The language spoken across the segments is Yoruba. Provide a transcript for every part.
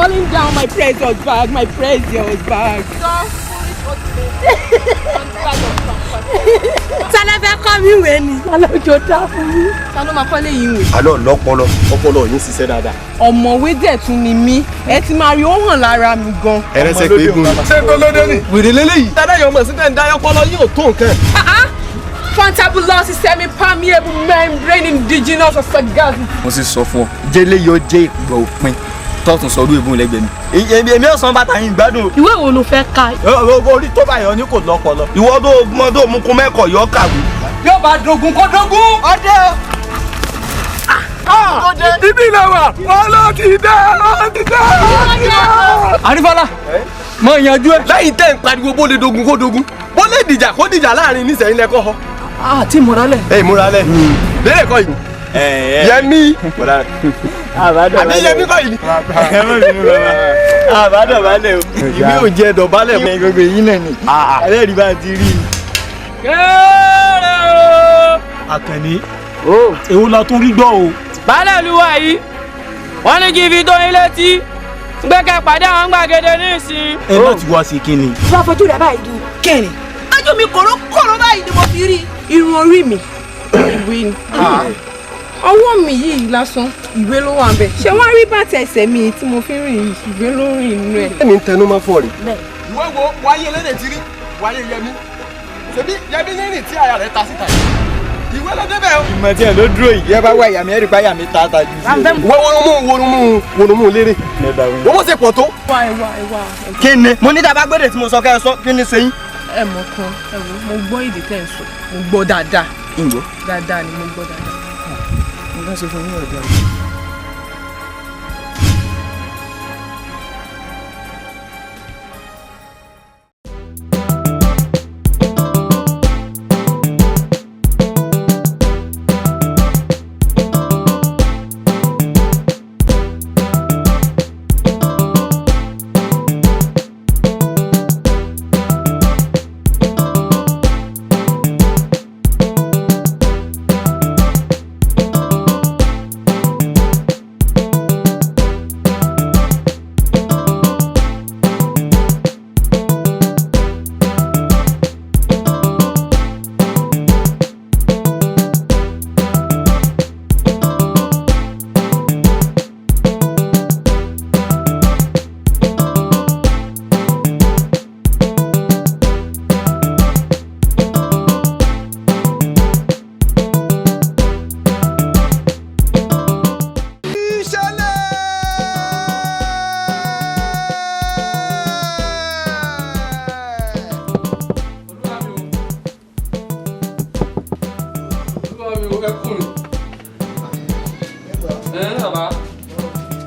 falling down my precious bag, my precious bag. Tálẹ́fẹ́ kọ́ mi wé ni. Alọ́jọ́ dá fún mi. Ta ló máa kọ́ lé yín wé? Àlọ́ lọ́pọlọ, ọpọlọ yín ṣiṣẹ́ dáadáa. Ọ̀mọ̀wé dẹ̀ tún ni mí. Ẹ ti máa rí ó hàn lára mi gan. Ẹrẹsẹ̀ pé egun. Ṣé tó lóde ni? Wèrè lélẹ́yìí. Dáadáa yọ̀ mọ̀ sí tẹ̀ ń dá ọpọlọ yín ò tó nǹkan. Fantabulous semi-permeable membrane indigenous of sagacity. Mo sì sọ fún ọ, jẹ́lé yóò jẹ́ ìgbà òpin tọ́tún sọ ọdún ìbùn lẹ́gbẹ̀ẹ́ mi. Èmi ọ̀sán bàtà yín gbádùn. Ìwé wo ló fẹ́ ka? Orí tó báyọ̀ ní kò lọ́pọlọ. Ìwọ tó mọ tó mú kún mẹ́kọ̀ọ́ yọ kàwé. Yóò bá dogun kó dogun. Ọdẹ. Ibi ilẹ̀ wa, wọ́n ló ti dá, wọ́n ti dá. Àrífọ́lá, mọ ìyànjú ẹ. Lẹ́yìn tẹ́ ń pariwo bó lè dogun kó dogun. Bó lè dìjà kó dìjà láàrin nísẹ̀yìn lẹ́kọ̀ọ́ họ. Àti ìmúralẹ̀. Ìmúralẹ̀. Lérè kọ́ yìí. Yẹmí. Àbí Yẹmí kọ́ yìí. Àbádọ̀bálẹ̀ o. Ìwé ò jẹ́ dọ̀bálẹ̀ mọ́. Gbogbo èyí náà ni. Ẹlẹ́rìí bá ti rí i. Kéré o. Àkànní. Èwo la tún rí gbọ́ o. Baálẹ̀ olúwa yìí, wọ́n ní kí n fi tó yín létí. Gbẹ́kẹ̀ pàdé àwọn gbàgede nísìn. Ẹ láti wá sí kíni. Wọ́n fojú rẹ̀ báyìí dùn. Kẹ́rin. Ájú mi kòrókòró báyìí ni mo fi rí. Irun orí mi, ìwé ni. Ọwọ́ mi yìí lásán, ìwé ló wà ńbẹ̀. Ṣé wọ́n rí bàtà ẹsẹ̀ mi tí mo fi rìn yìí? Ìwé ló rìn inú ẹ̀. Ẹ̀mí ń tẹnu mọ́ fún ọ rí. Ìwé wo wáyé lédè ti rí? Wáyé Yẹmí. Ṣebí Yẹmí nírìn tí àyà rẹ̀ ta síta yìí. Ìwé ló débẹ̀ o. Ìmọ̀ tí ẹ ló dúró yìí. Yẹ bá wá ìyá mi, ẹ̀rí bá yà mí tààtà jù sí. Wọ́n lérè. Wọ́n mọ̀ ṣe pọ̀ tó. Ẹwà. Kí ni? Mo ní tàbá gbọ́dọ̀ tí mo sọ kẹ́ ẹ sọ, kí ni ṣe yín? Ẹ mọ̀ kan, ẹ wo, mo gbọ́ èdè tẹ́ ń sọ. Mo gbọ́ dáadáa. Ìgbọ́. Dáadáa ni mo gbọ́ dáadáa. Mo fẹ́ ṣe fún yín ọ̀dọ́ rẹ̀.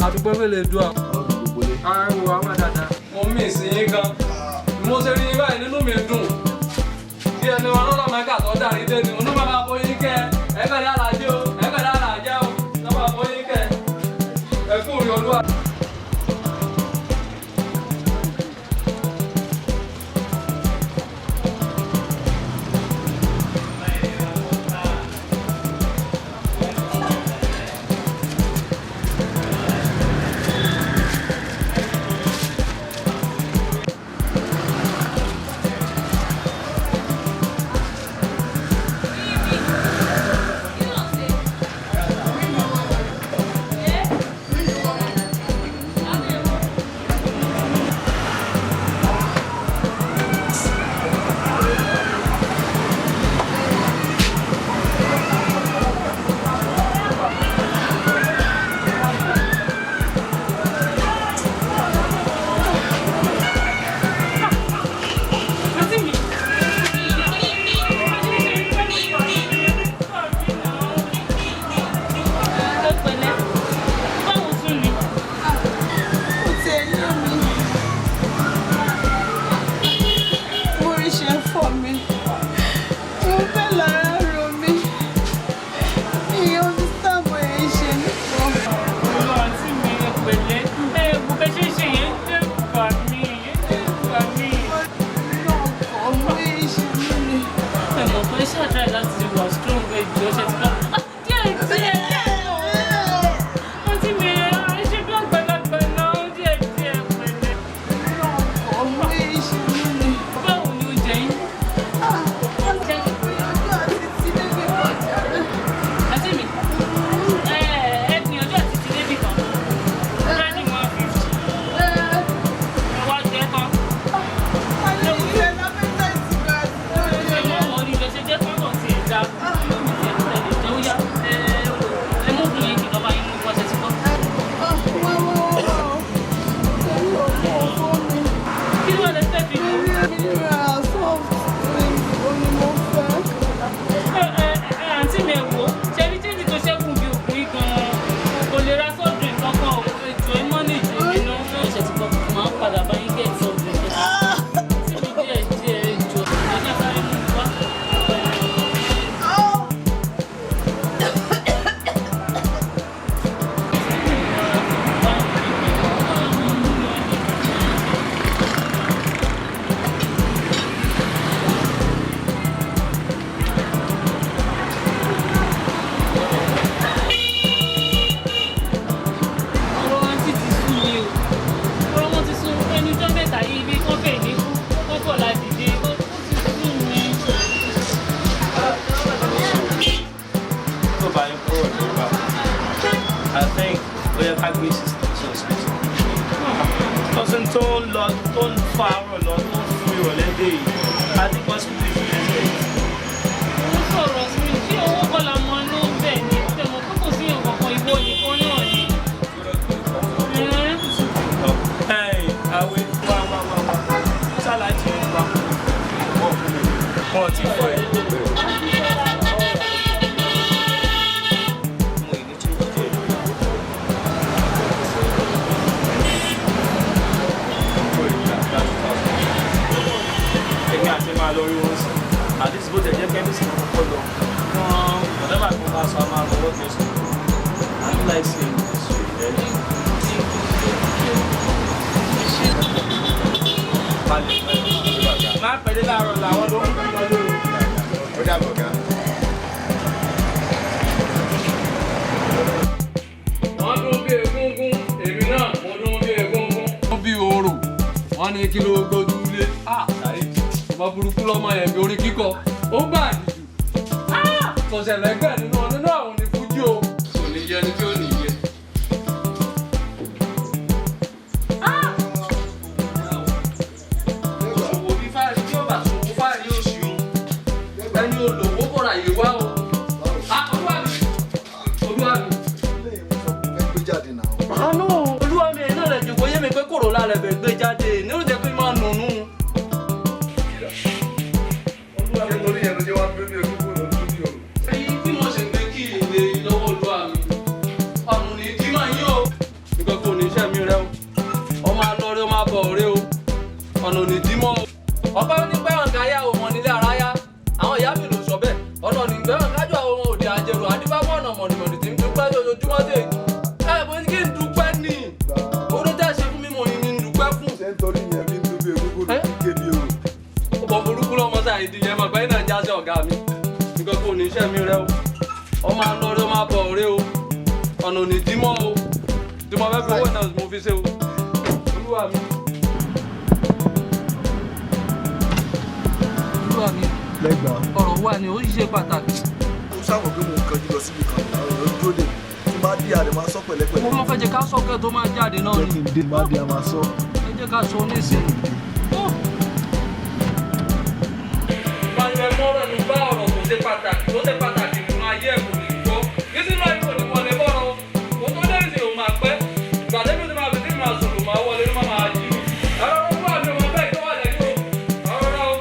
Àdúgbò mélòó dùn à? Àìwò àwọn dáadáa. Mo mí ìsinyìí gan. Mo ṣe rí báyìí nínú mi dùn. Bí ẹni wọn lọ́nà mẹ́ka tó dàrí dé ni, onú bàbá bóyí kẹ́. Ẹgbẹ́ dára jẹ́ o, ẹgbẹ́ dára jẹ́ o, lọ́ba bóyí kẹ́. Ẹkún rí olúwa. ń lọ tó ń fa àárọ̀ lọ tó ń fún ìrọ̀lẹ́ dé yìí àti hospital ìfúnẹ́sẹ̀. Mo sọ̀rọ̀ sí mi tí owó kan la mọ inú bẹ̀ ni tẹ̀mọ̀ tó kò sí ìyọ̀kọ̀kan ìwọ nìkan náà ni. Àwẹ̀ wá ṣáláàjì ń bá wọn ti fọ ẹ̀. Àti máa lọ rí wọn sí àdìsí bó tẹ̀ jẹ́ kẹ́mísì náà kọ́ lọ whatever I come pass am and work next week I don't like saying this way then. Má pẹ̀lú láàárọ̀ làwọn ló ń bí wọn lóru. Ó dàbọ̀ gan. Wọ́n dún bí egúngún, èmi náà mo dún bí egúngún. Wọ́n bí oòrùn, wọ́n ní kí ló gbójú lé. Ọmọ burúkú lọ́mọ yẹn bí orí kíkọ, ó gbà àdìjú. Kọ̀sẹ̀ lẹ́gbẹ̀ẹ́ nínú àwọn ní fújì o. Kò ní yẹ ni tí ó nìyẹ. Òṣòwò bí fáàrí tí ó bà tó owó fáàrí oṣù o. Ẹni olówó kọ̀ra yìí wá o. Olúwa mi. Àánú olúwa mi ẹ̀ náà rẹ̀ jòkó yé mi pé kòrò lára ẹ̀ bẹ̀ gbé jáde ní ó jẹ́ pé máa nùnú. Bí mo ṣe gbé kí ìwé lọ́wọ́ olúwa mi, ọ̀run ní kí máa yín o. Nǹkan kò ní iṣẹ́ mi rẹ o, ọmọ alọ́rẹ́ ọmọ abọ̀ rẹ o, ọ̀nà ní dí mọ́ o. Ọ̀pẹ́ ní pẹ́ràn káyà ò mọ̀ nílé aráyá, àwọn ìyá mi ló sọ bẹ́ẹ̀. Ọ̀nà ní pẹ́ràn kájọ àwọn ohun òde àjẹrò àdíbábọ̀ ọ̀nà mọ̀nìmọ̀nì tí ń dúpẹ́ lójoojúmọ́ dé. Ẹ bó ní kí n dúpẹ́ ní. Orí tẹ́ ṣe fún mi mo ní ń dúpẹ́ fún. Ṣé nítorí yẹn mi ń dúpẹ́ gbogbo kéde o? Ọ̀pọ̀ burúkú lọ́mọ sáà ìdíyẹ mọ̀ pé náà jáde ọ̀gá mi. Nǹkan kò ní iṣẹ́ mi rẹ o, ọmọ alọ́rẹ́ ọmọ abọ̀ rẹ o, ọ̀nà ní dímọ́ o, dímọ́ fẹ́ fi owó náà mo fi ṣe o. Olúwa mi. Olúwa mi. Lẹ́gbàá. Ọ̀rọ̀ wà ní ó ṣe pàtàkì. Mo ṣàmọ̀ pé mo ń kanjú lọ síbi kan àwọn ọ̀rọ̀ dúró dè mí. Tí bá dí àdè máa sọ pẹ̀lẹ́pẹ̀lẹ́. Mo máa fẹ́ jẹ́ ká sọ́kẹ́ tó máa jáde náà ni. Jẹ́ kí n dé má dé a máa sọ. Ẹ jẹ́ ká sọ nísìnyí. Báyọ̀ ẹ mọ́rọ̀ ní bá ọ̀rọ̀ tó ṣe pàtàkì nínú ayé ẹ̀ kò ní gbọ́. Yìí sí láì kò ní wọlé bọ́rọ̀. Kò tó dé ìsìn òun máa pẹ́. Ìgbà tẹ́bí ti máa fi tí máa sọ̀rọ̀ máa wọlé ló máa jí mi. Ẹ̀rọ olúwa mi ọmọ bẹ́ẹ̀ tó wà lẹ́yìn o. Ọ̀rọ̀ o.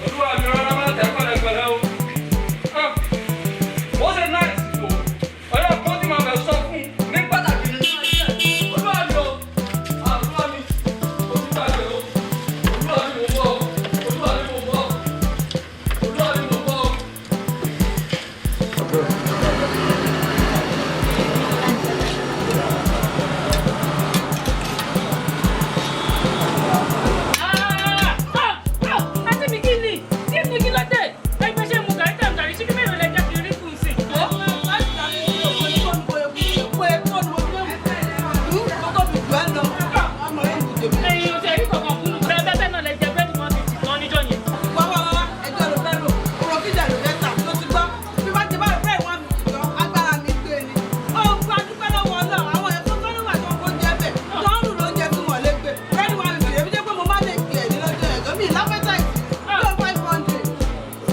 Olúwa mi rárá máa tẹ̀ pẹ̀lẹ́pẹ̀lẹ́ o. Ó ṣe náà ìsìnkú. Ọ̀yọ́ kó tí máa fẹ́ sọ fún ní pàtàkì nínú ayé ẹ̀. Olúwa mi o. Olúwa mi. Ó ti gbàgbé o. Olúwa mi mo bọ̀ o. Olúwa mi mo bọ̀ o. Olúwa mi mo bọ̀ o. Àti mi kí ni? Kí ni kí ló dé? Ẹgbẹ́ ṣe mú gàrí tẹ̀ gàrí ṣíbí mélòó lẹ́jọ́ kí orí kù sí? Ẹyin oṣù ẹ̀rí kọ̀ọ̀kan fún un. Bẹ́ẹ̀ bẹ́ẹ̀ náà lẹ jẹ bẹ́ẹ̀ ni wọ́n ti tì tán níjọ́ yẹn.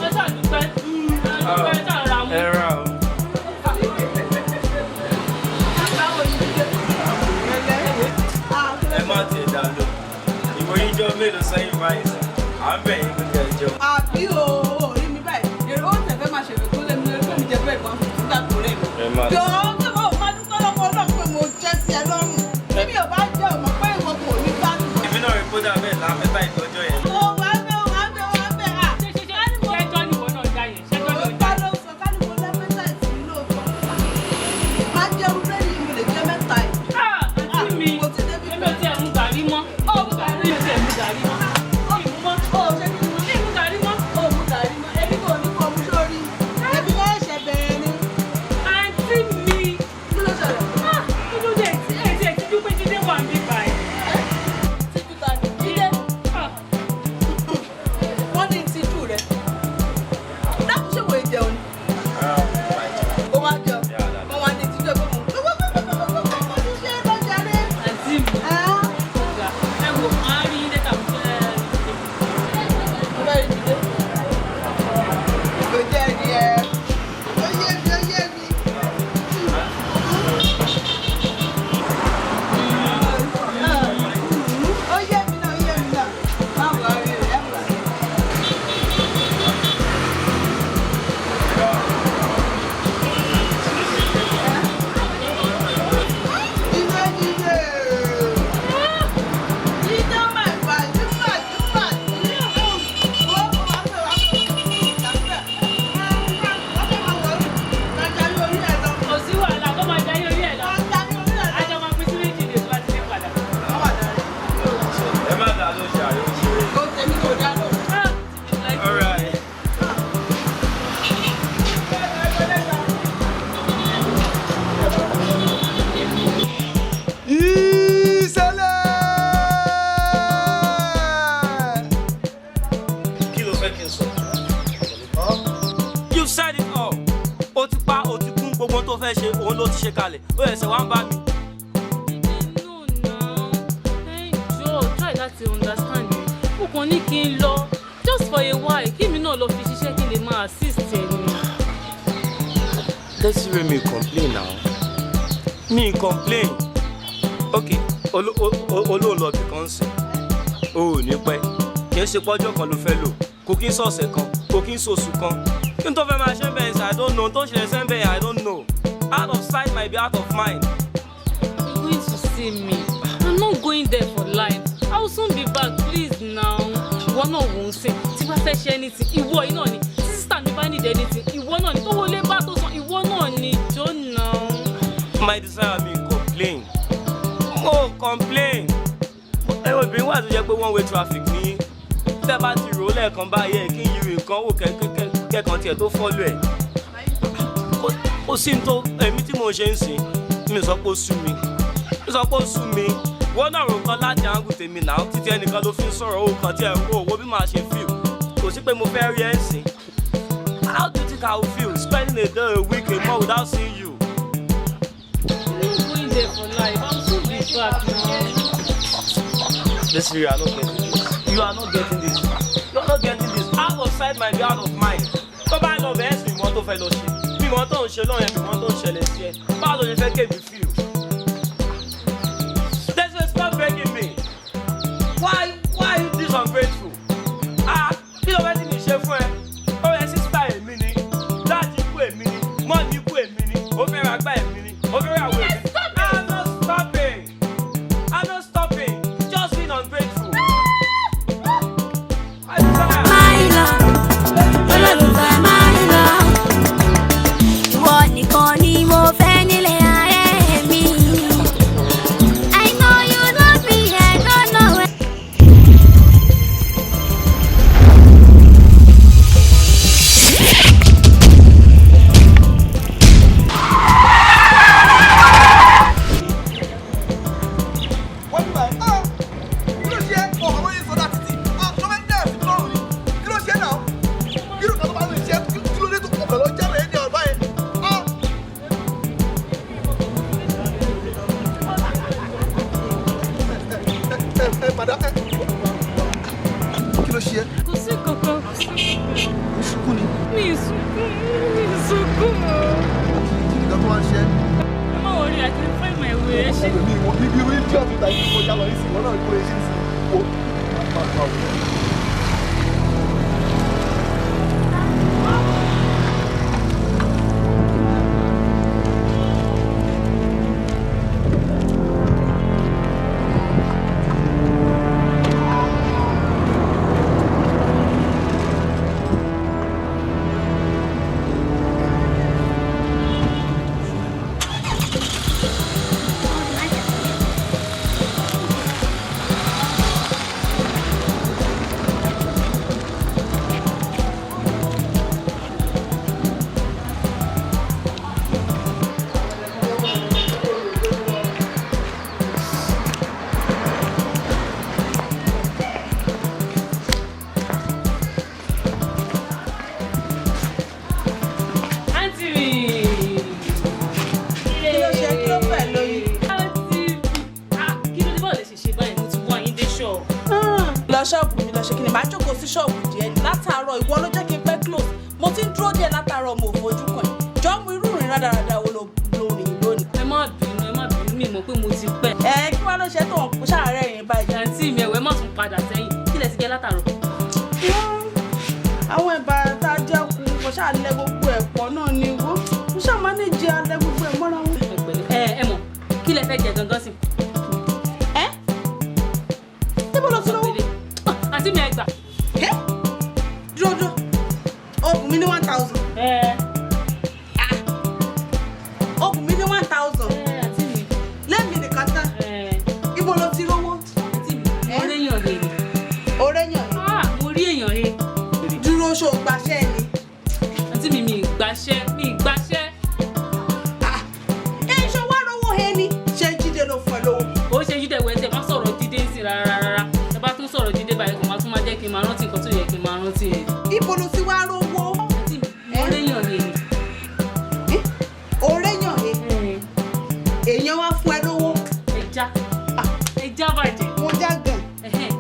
Ẹ ṣàdúpẹ́. Ẹ ṣàrà mú. Ẹ ra o. Ẹ má ti dà lọ. Ìwòye jọ mélòó sẹ́yìn báyìí sọ. À ń bẹ̀ yín gbogbo ẹjọ́. Àbí o, orí mi báyìí, èrò ó tẹ̀fẹ́ máa ṣèlè tó lé mi lórí pé mi jẹ bẹ́ẹ̀ kan nígbà tó rẹ̀ mi. Ẹ má ti. Jọ̀ọ́ kí mo máa dúpẹ́ lọ́wọ́ Ọlọ́run pé mo jẹ́ sí ẹ lọ́rùn. Bí o bá jẹ́ ọmọ pé ìwọ kò ní bá mi. Èmi náà rí kódà bẹ́ẹ̀ láfẹ́tà ìtọ́jọ́ yẹn. Ó wá bẹ́ à. Ṣẹ́jọ́ ni ìwọ náà já yẹn. Ṣẹ́jọ́ ni Ó ìwọ bá já lọ sọ ká ní mo lẹ́mẹ́ta ìsìn lóòótọ́. Má jẹun lẹ́yìn mi lè jẹ́ mẹ́ta ẹ̀. àti mi. Kò tí débi Èmi ò tiẹ̀ mú gàrí mọ́. Ó mú gàrí mi ò tiẹ̀ mú gàrí mọ́. Ó mú mọ́. ó ṣe kí ni mo Mi mú gàrí mọ́. ó mú gàrí mọ́. Ẹbí kò ní kọ́ mu sórí. Ẹbí náà ṣẹ̀ bẹ̀rẹ̀ ni. Àǹtí mi. Let's hear me complain now. Me complain. Okay, olóhùn lọ bí kan sìn. O ò ní pẹ́. Kì í ṣe pọ́jọ́ kan ló fẹ́ lò. Kò kí ń sọ̀sẹ̀ kan. Kò kí ń sọ̀sù kan. Kí n tó fẹ́ máa ṣe bẹ́ẹ̀ sẹ́, I don't know. Tó ṣe ṣe bẹ́ẹ̀, I don't know. Out of sight might be out of mind. You're going to see me. I'm not going there for life. I will soon be back, please now. Ìwọ náà wò ó sìn. Tí bá fẹ́ ṣe anything, ìwọ yìí náà ni. Tí sísá mi bá need anything, ìwọ náà ni. Tó wọlé bá tó sàn, ìwọ náà ni. Jọ now. My desire me complain. Oh, complain. Ẹ wo obìnrin wà tó jẹ́ pé one way traffic ní. Tẹ́ bá ti rò ó lẹ́ẹ̀kan báyìí ẹ̀ kí n yiri nǹkan wò kẹ́kàn tiẹ̀ tó follow ẹ̀. Ó sì ń tó èmi tí mo ṣe ń sìn. Mi sọ pé ó sú mi. Mi sọ pé ó sú mi. Wọ́n náà rò kan láti àǹgù tèmi náà. Títí ẹnìkan ló fi ń sọ̀rọ̀ owó kan tí ẹ̀ ń wò bí màá ṣe feel. Kò sí pé mo fẹ́ rí ẹ̀ ń sìn. How do you think I will feel spending a day, a week, a month without seeing you? I'm not going there for life. I'll soon be back now. Listen, you are not getting this. You are not getting this. You are not getting this. Out of sight might be out of mind. Tó bá lọ bẹ́ẹ̀ sí ìmọ̀ tó fẹ́ lọ ṣe. Bí ìmọ̀ tó ń ṣe lọ́yẹ̀ bí ìmọ̀ tó ń ṣẹlẹ̀ sí ẹ. Báwo ló ṣe fẹ́ kébi feel? Let's just stop begging me. Why you this ungrateful? Kí ló fẹ́ tí mi ṣe fún ẹ? Ó yẹ sísítà èmi ni. Dáàdì ikú èmi ni. Mọ́ọ̀nì ikú èmi ni. Ó fẹ́ ra gbá èmi ni. Ó fẹ́ ra wo èmi ni. I'm not stopping. I'm not stopping. Just being ungrateful. Nìkan ni mo fẹ́ nílé ayé mi. I know you love me, I don't know where. Kí ló ṣe é? Kò sí kankan. Ìṣùkú ni. Mi ìsùnkún. Ìgbà tó wá ń ṣe é. Ẹ má worry, I can find my way. Ẹ ṣe. Mi ìwọ bíbí orí tí ọ̀tún ta yìí kọjá lọ ìsìn wọn náà kó lè ṣe sí i. ṣọ́ọ̀bù mi lọ ṣe kí ni màá jókòó sí ṣọ́ọ̀bù díẹ̀ látàárọ̀ ìwọ ló jẹ́ kí n pẹ́ close mo ti ń dúró díẹ̀ látàárọ̀ mo ò fojú kàn jọ mú irú ìrìn rádaràda wo ló rìn lónìí. ẹ má bínú mi mọ̀ pé mo ti pẹ́. Kí wàá ló ṣe tó ń kó ṣàárẹ̀ rìn báyìí. àǹtí mi ẹ̀wẹ̀ má tún padà sẹ́yìn kí lẹ ti jẹ látàárọ̀. àwọn ẹ̀bà tá a jẹ́ kú mo ṣàlẹ̀ gbogbo ẹ̀pọ̀ náà ni wó mo ṣàmánéjì alẹ́ gbogbo ẹ̀ mọ́ra wọn. ẹ mọ̀ kí lẹ fẹ́ jẹ gangan sí. níbo ló ti lówó. àǹtí mi ẹ gbà. dúró oògùn mi ní 1000. oògùn mi ní 1000. àǹtí mi. lẹ́mìí nìkan tán. ibo ló ti lówó. àǹtí mi mo réyàn he ni. o réyàn he. mo rí èèyàn he. dúró ṣó gbaṣẹ́ ni. àǹtí mi mi ìgbàṣẹ́. ṣé wàá rówó he ni. ṣé Jídé ló fún ẹ lówó. ó ṣe Jídé wẹ̀ tẹ̀ má sọ̀rọ̀ Jídé sí rárá. ẹ bá tún sọ̀rọ̀ Jídé báyìí kò má tún má jẹ́ kí n máa rántí nǹkan tó yẹ kí n máa rántí ẹ̀. ibo ló ti wá rówó. àǹtí mi mo réyàn he ni. o réyàn he. èèyàn wá fún ẹ lówó. ẹja bàjẹ́. mo já gan.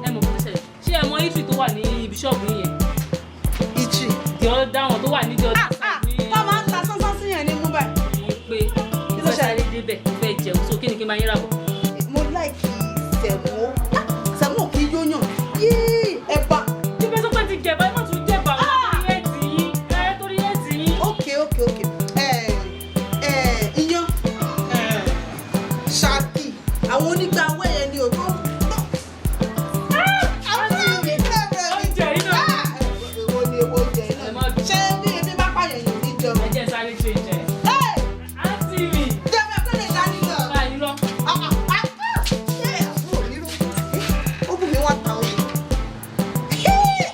ẹ mọ̀ kó ṣẹlẹ̀ ṣé ẹ mọ ìtì tó wà ní ibi ṣọ́ọ̀bù yẹn. ìtì. ìjọ dáwọn tó wà níjọ tó tó máa ń ta sánsán sí yẹn ní mú báyìí. pé kí ló ṣàlàyé débẹ̀ fẹ́ jẹun so kí ni kí n máa yíra bọ̀. mo láìkì sẹ̀mó kì í yóyàn yéé ẹ̀bà. tí bẹ́ẹ̀ tó pẹ́ ti jẹ̀bá ẹ má tún jẹ̀bá torí ẹ̀tì yín. ok iyán ṣáàkì àwọn onígbà wẹ̀yẹ ni ò tó. ṣé bí ebi bá pààyàn yìí ní jẹun. ẹ jẹ́ sáré ṣe jẹ. àǹtí mi. jẹ́mi ọ̀gbẹ́ lè dání lọ. báyìí lọ. ó bù mí 1000.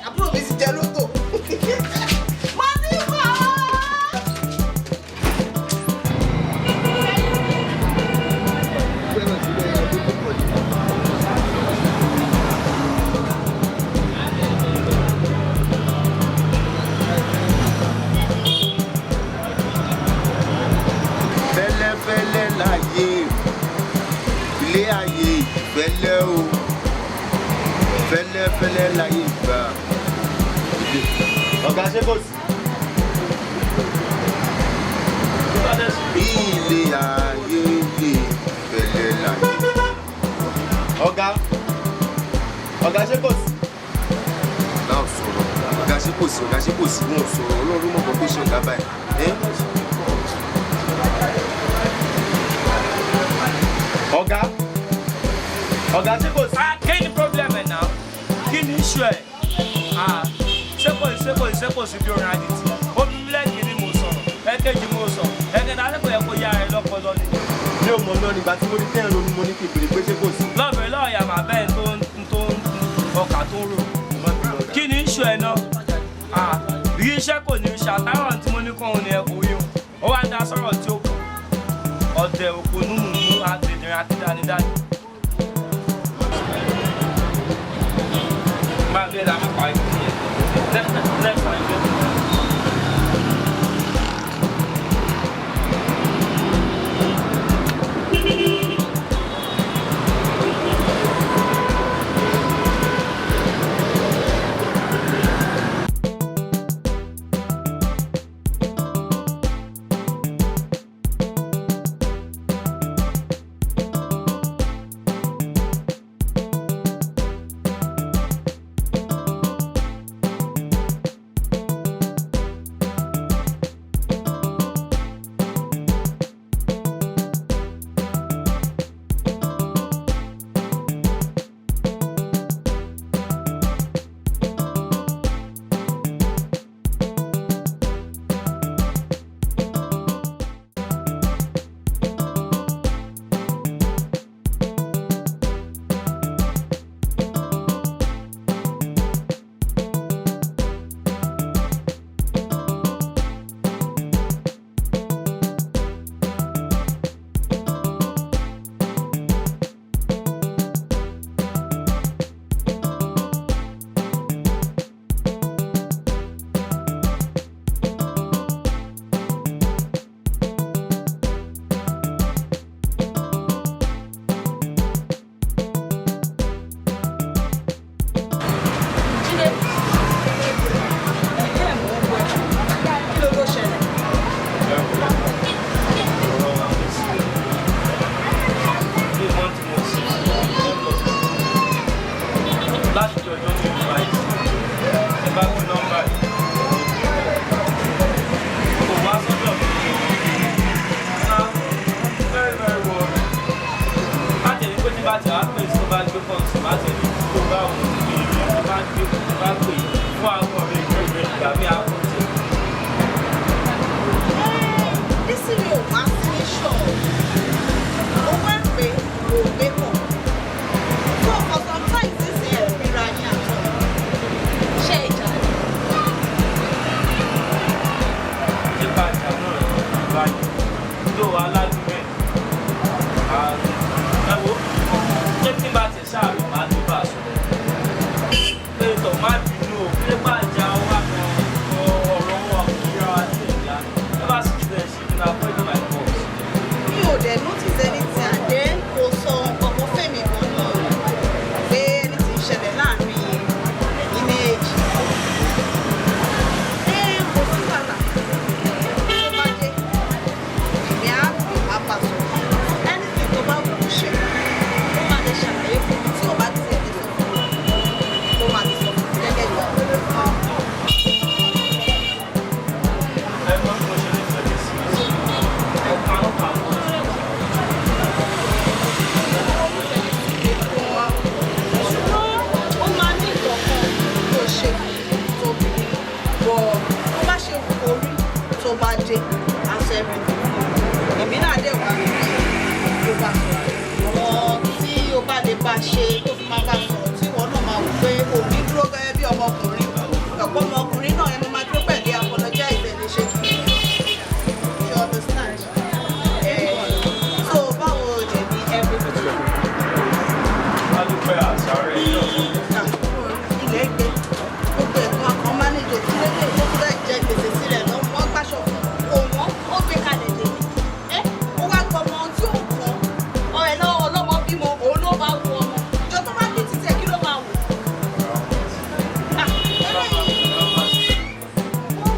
àbúrò mi ti jẹ lótò. mo ti kọ́. fẹ́lẹ́fẹ́lẹ́ láyé ilé ayé fẹ́lẹ́ o fẹ́lẹ́fẹ́lẹ́ láyé gbà. ọ̀gá ṣé kò sí. ilé ayé lè fẹ́lẹ́ láyé. ọ̀gá ṣé kò sí. náà sọ̀rọ̀ ọ̀gá ṣé kò sí wọn ò sọ̀rọ̀ ọlọ́run mọ̀ kọ́ pé ṣe ọ̀gá báyìí. ọ̀gá ṣé kò sí. kí ni problem ẹ̀ náà kí ni issue ẹ̀ ṣé kò sí bí orin Adití omi mílẹ̀kì ni mo sọ̀rọ̀ ẹ̀kejì mo sọ ẹ̀kẹta lẹ́kọ̀ọ́ yẹ kó yá ẹ lọ́pọ̀lọ́ ni. mi ò mọ̀ náà nígbà tí mo rí tẹ́yìn ronú mo ní kí n bèrè pé ṣé kò sí. lọ́bẹ̀rẹ̀ lọ́ọ̀yà màá bẹ́ẹ̀ tó ọkà tó rò kí ni issue ẹ̀ náà rí iṣẹ́ kò ní iṣẹ́ àtàrọ̀ tí mo ní kọ́ òun ni ẹ kò rí o ó wá dá sọ̀rọ̀ tí ó kù ọ̀dẹ̀ òpònú mú àtẹ̀dẹ̀rẹ̀ àti dánidáni. máa bí ẹ̀dá máa parí sí ẹ̀ next time. láti jọjọ́ ní ìlú báyìí ẹ bá gbé nọ́mbà yìí kò wá sọ́dọ̀ mi very very well má tẹ̀lé pé tí bá ti wá pè tó bá gbé pọ̀ sí má tẹ̀lé tó bá wù ní ìlú tó bá gbé tó bá pè fún àwọn ọ̀rẹ́ ìgbẹ́ ìgbà mi àpò tẹ̀. Bísí mi ò wá sí ṣọ́ọ̀ ó wá pé kò gbé pọ̀ fún ọkọ̀ sometimes this is ìrora ní àtọ̀ ṣé ìjà ni. nípa ìjà náà báyìí tó wà ládùúgbẹ́ ẹ wo ṣé tí bá ti ṣáàrò máa tó bá a sọ pé tọ̀ má bínú o nípa ìjà wa kan ọ̀rọ̀ wọn ìyá wa sí ìyá ẹ bá sì tilẹ̀ ṣe kí n avoid my calls. Mi ò dẹ̀ notice anything and then kò sọ ọkọ̀ fẹ́mi kan náà pé anything ṣẹlẹ̀ láàrin ẹ̀yin méjì. Kò sí wàhálà tó bá dé èmi á pè má bà sọ anything tó bá wù ú ṣe ó máa lè ṣàlàyé fún mi tí ò bá ti ẹ̀ lè sọ fún mi ó máa lè sọ fún mi gẹ́gẹ́ bí ọ̀rọ̀. ẹ mọ́ bí mo ṣe lè fẹ́ sí ẹ pa ọ̀pá wọn. Ó máa ní ìkọ̀kan tó ṣe tóbi bọ̀ tó bá ṣe orí tó bá dé aṣọ ẹ̀rẹ̀ èmi náà dẹ̀ wá rí tó bá sọ̀rọ̀ àwọn tí o bá lè bá ṣe tó fi máa bá sọ̀rọ̀ tí ìwọ náà máa wò pé òní dúró gẹ́gẹ́ bí ọmọkùnrin ọ̀pọ̀ ọmọkùnrin náà ẹni máa dúró pẹ̀lú apologize ìṣẹ̀lẹ̀ ṣe kí you understand so báwo dẹ̀ ní everybody. a dúpẹ́ àṣàrẹ́ yìí. Ilé gbé gbogbo ẹ̀kọ́ akọ mánéjì òtílẹ̀dẹ̀ tó fẹ́ jẹ gbèsè sílẹ̀ lọ wọ́n gbàṣọ fún òun ó gbé kalẹ̀ dé ẹ́ ó wá gbọmọ tí ó kọ́ ọ̀rẹ́ náà ọlọ́mọ bímọ òun ló bá wù ọmọ ìjọ tó bá bí títẹ̀ kí ló máa wù.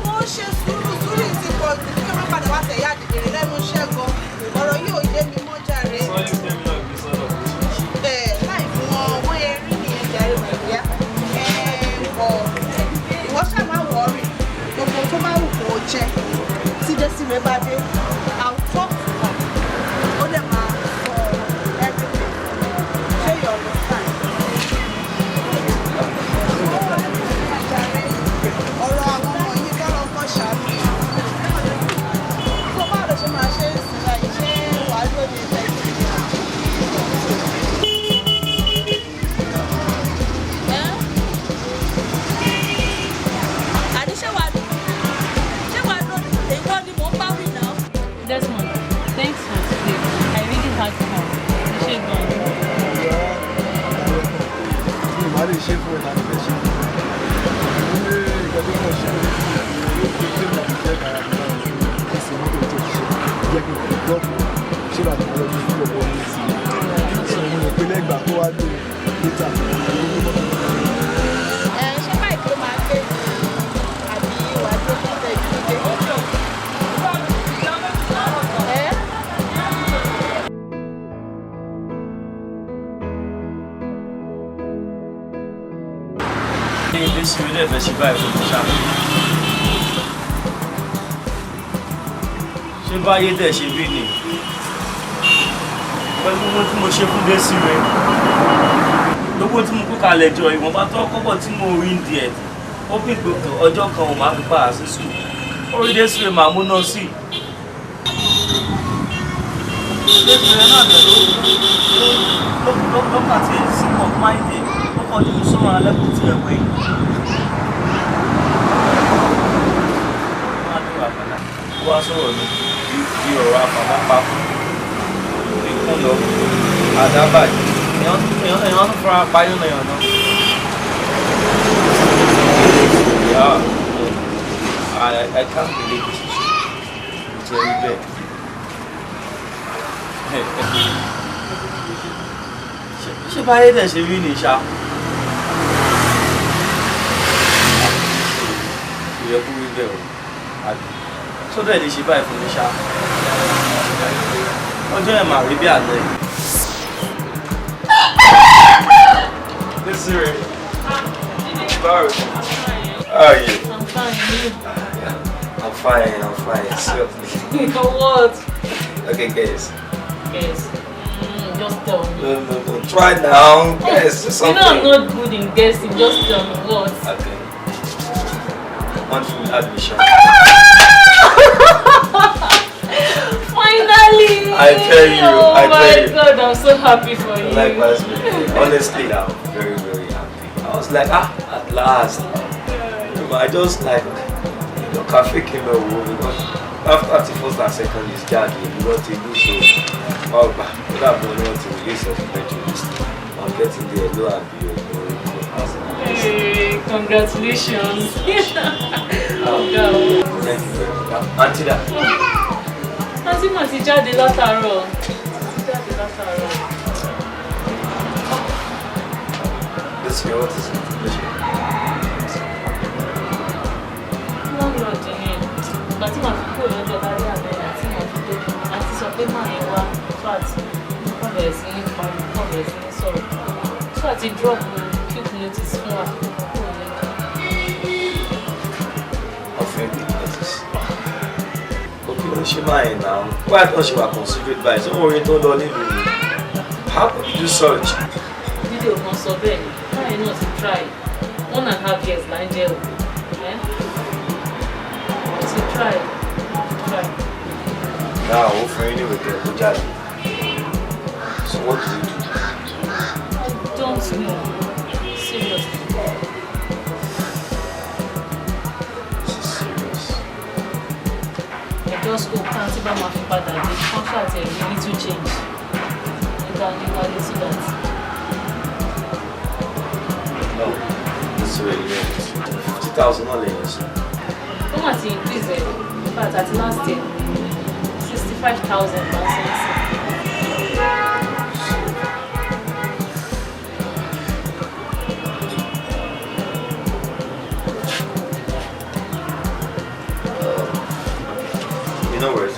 Wọ́n ṣe sùúrù ti pọ̀ jù kí wọ́n padà wá tẹ̀yà dìdìrì lẹ́nu iṣẹ́ gan ọ̀rọ̀ yìí ò yé mi mọ́ jàre. Láì fún wọn wọ́n yẹ rí nìyẹn jàre nàìjíríà ìwọ ṣáà máa wọ̀ọ́rì gbogbo tó bá wù kó o jẹ tí dẹ́sí rẹ bá dé àwùjọ kan ó lè máa sọ everything ṣé yọ ọ̀rọ̀ sáà. Ọ̀rọ̀ àwọn ọmọ yìí bá lọ kọ́ ṣàánú tó bá lọ ṣe máa ṣe é sí láì ṣe wàá lóde ilẹ̀ ìgbìyànjú. Desmond, thanks for today. I really had fun. You should go. Má lè ṣe fún ìlànà ìfẹ́ ṣe. Ilé ìgbàgbé náà ṣe ló fi ṣe máa fi jẹ́ kára nígbà tí ẹsẹ̀ mọ́tò tó ti ṣe jẹ́ kí n fi gbọ́pọ̀ ṣé bàtà wọn lọ́dún fún ọ̀pọ̀ ní sí i. Sọ ìwọ̀n ìpínlẹ̀ ìgbà tó wá dé níta Ṣé báyìí tó máa gbé àbí wàá tó fún ẹ̀ ìdílé? Ilé sí ilé ẹ̀fẹ̀ ṣe báyìí fún mi ṣá. Ṣé báyé dẹ̀ ṣe bí ni? Pẹ̀lú owó tí mo ṣe fún Désì rẹ̀. Lówó tí mo kó kalẹ̀ jọ ìwọ̀nba tó kọ́bọ̀ tí mo rí ń di ẹ̀. Ó bí gbogbo ọjọ́ kan ò máa fi pa àṣì sùn. Orí Désì rẹ̀ màá múná sí. Désì rẹ̀ náà dẹ̀ ló pàtẹ́ sí pọ̀ máìdè. Ọdún sọ́wọ́n alẹ́kùn tí ẹ wé. Máa dúró àpàdà. Wá sọ̀rọ̀ ní di ọ̀rọ̀ àpàdápá. Ìkún lọ. Àdábàjì. Èèyàn tó fara payọ́ náà yàn náà. Yeah, I can't believe this is very bad. Ṣé báyé dẹ̀ ṣe rí ní ṣá? Ìyẹ́ kú rí bẹ́ẹ̀ o. Sọ́dọ̀ ẹ̀ lè ṣe báyìí fún mi ṣá. Ọjọ́ ẹ̀ máa rí bí àná ẹ̀. Désiré, Sorry. How are you? I'm fine. I'm fine. Seriously. You know what? Okay, guys. Yes. Just tell me. No. Try now. Guess something. You know I'm not good in guessing. Just tell me what. Okay. One full admission. Finally! I tell you. Oh my God, I'm so happy for you. Likewise, honestly, I'm very, very happy. I was like, at last. I just like, cafe came out because after the first and second is Jadi, we got to do so. Oh, that one want to release of the list. I'm getting the low and be. Hey, congratulations. Thank you very much. Auntie that. Auntie Mati Jadi látàárọ̀. This year, what is it? Lọ́ọ̀dì ni. Ìgbà tí màá fi kúrò lọ́jọ́ láyé àbẹ̀rẹ̀ àti màá fi dé. Àti sọ pé máa yẹn wá fat. Kọ́ bẹ̀rẹ̀ sí ní parí, kọ́ bẹ̀rẹ̀ sí ní sọ̀rọ̀. So àti drop quick notice fún wa. She mine now. Why I thought she was considered by someone told on him. How could you do such? Video kan sọ bẹ́ẹ̀ ni. Báyìí náà ti try. 1.5 years là ń jẹ́ o. Ti try. Now, we're friendly with the Jadi. So what do you do? I don't know. Seriously. Just hope can't even have to bad at the contract and we need to change. You can see that. No, this is really good. 50,000 dollars. How much increase it? But at last year, 65,000 pounds. No worries.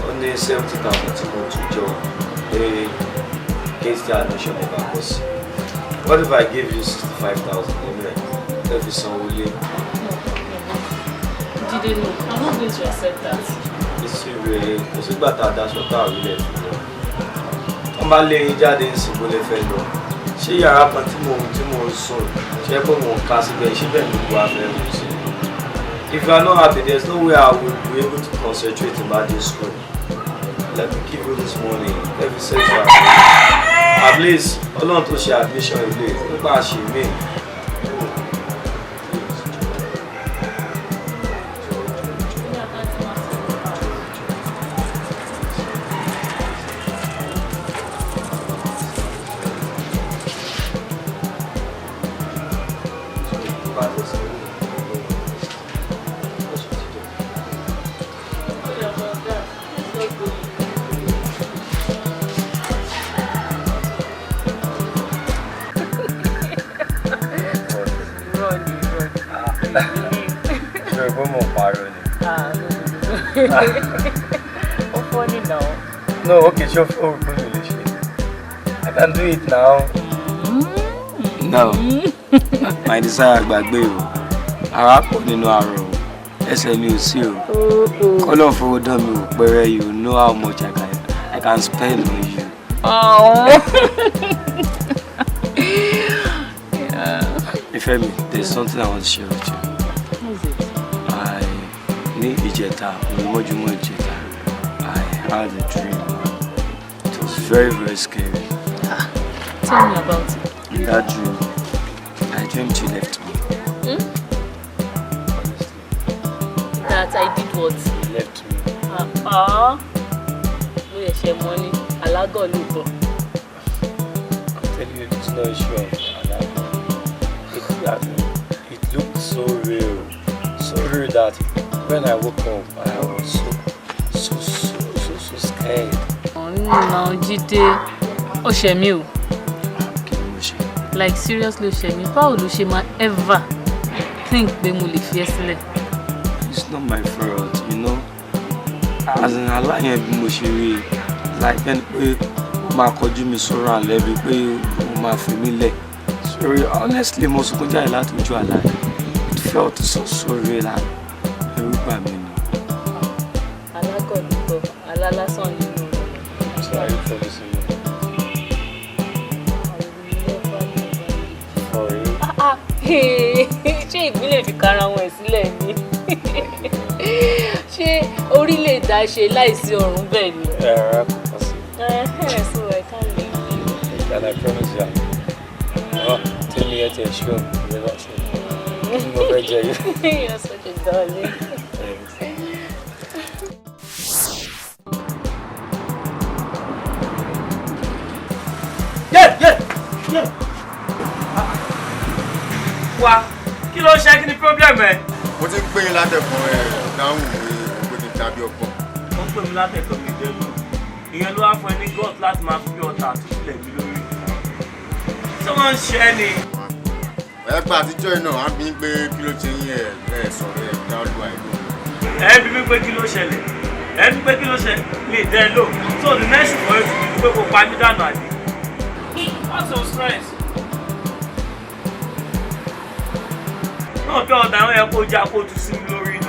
Only 70,000 to go to job. Against the admission of our course. What if I give you 65,000? Every son will leave. Did know? I'm not going to accept that. It's really better. That's what I really do. I'm a lady Jadi in Sibole Fellow. She are up until more soon. She have more casting. She been to go after. If you are not happy, there's no way I will be able to concentrate about this school. Let me give you this money. Let me say that. At least, alone to share admission in place. Look at she made. Funny now. No, okay, sure. Oh, I can do it now. No. My desire gbàgbé o. Ara pọ̀ nínú àrò. Ẹsẹ̀ mi ò sí o. Kọ́lọ̀ fowó dán mi ò pẹ́rẹ́. You know how much I can spend on you. Oh. Ifemi, there's something I want to share with you. What is it? I had a dream. It was very, very scary. Tell me about it. In that dream, I dreamed you left me. That I did what? You left me. We share money. Alago luko. I'm telling you, it's not a issue of alago. It looked so real that when I woke up, I was so scared. Oh no, Jide. Oshemi o. Like seriously, Oshemi. How will she ever think pé mo lè fi ẹ́ sílẹ̀? It's not my fault, you know. As in aláyẹn bí mo ṣe rí, like ẹni pé máa kọjú mi sọ́rọ̀ àlẹ́ bí pé mo máa fi mí lẹ̀. So Sorry, honestly, mo sunkún jáde láti ojú àlá. It felt so real and ẹ̀rù bà mí ni. Alágọ̀dúgbò, alálásán nínú rẹ̀. So are you promising me? For real? Ṣé ìpínlẹ̀ fi kára wọn ẹ̀ sílẹ̀ ni? Ṣé orílẹ̀ èdè ṣe láìsí ọ̀run bẹ́ẹ̀ ni? Rárá kò kàn sí. So I can't leave. And I promise you. Oh, tell me at your show. You're not sure. You're such a darling. Thanks. Yeah. Wá, kí ló ṣe kí ni problem ẹ? Mo ti ń pè yín látẹ̀kùn dáhùn pé kí n tàbí ọgbọ́n. Ó pè mí látẹ̀kọ̀ mi dẹ́nu. Ìyẹn ló wá fún ẹ ní gut láti máa fi ọ̀tá àtúntìlẹ̀ mi lórí. Ṣé wọ́n ń ṣe ẹ́ ni? Ẹgbẹ́ àtijọ́ iná á bí pé kí ló ṣe yín ẹ̀ sọ̀rọ̀ ẹ̀ dáàlú àìlú. Ẹ bí mi pé kí ló ṣẹlẹ̀? Ẹ bí pé kí ló ṣẹlẹ̀? Mi ì dẹ́ lò. So the next for you to be pé kò pa mí dànù àdé. What's your stress? Náà bí ọ̀dà àwọn ẹ̀kọ́ ojú àkótú sí mi lórí ni.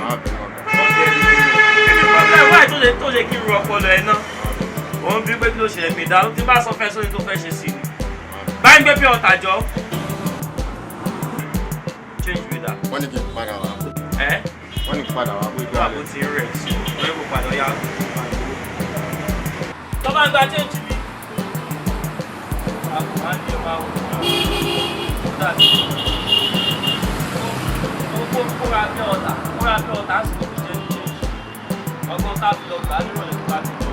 Problem wáyé tó ṣe kí n ru ọpọlọ ẹ náà. Òun bí pé kí ló ṣẹlẹ̀ mi ìdáhùn tí bá sọ fẹ́ sórí tó fẹ́ ṣe sí ni. Báyìí gbé bí ọ̀tà jọ. Change with that. Wọ́n ní kí n padà wá. Wọ́n ní kí n padà wá pé Ìgbà àbò ti ń rẹ̀ sí. Wọ́n ní kò padà yá. Tọ́ba ń gba change mi. Àkùnrin á ní ọba wò. Kóra bí ọ̀tá sì ló fi jẹ́ ní change. Ọgbọ́n ká fi lọ gbà á nírọ̀lẹ́ tó bá ti lórí.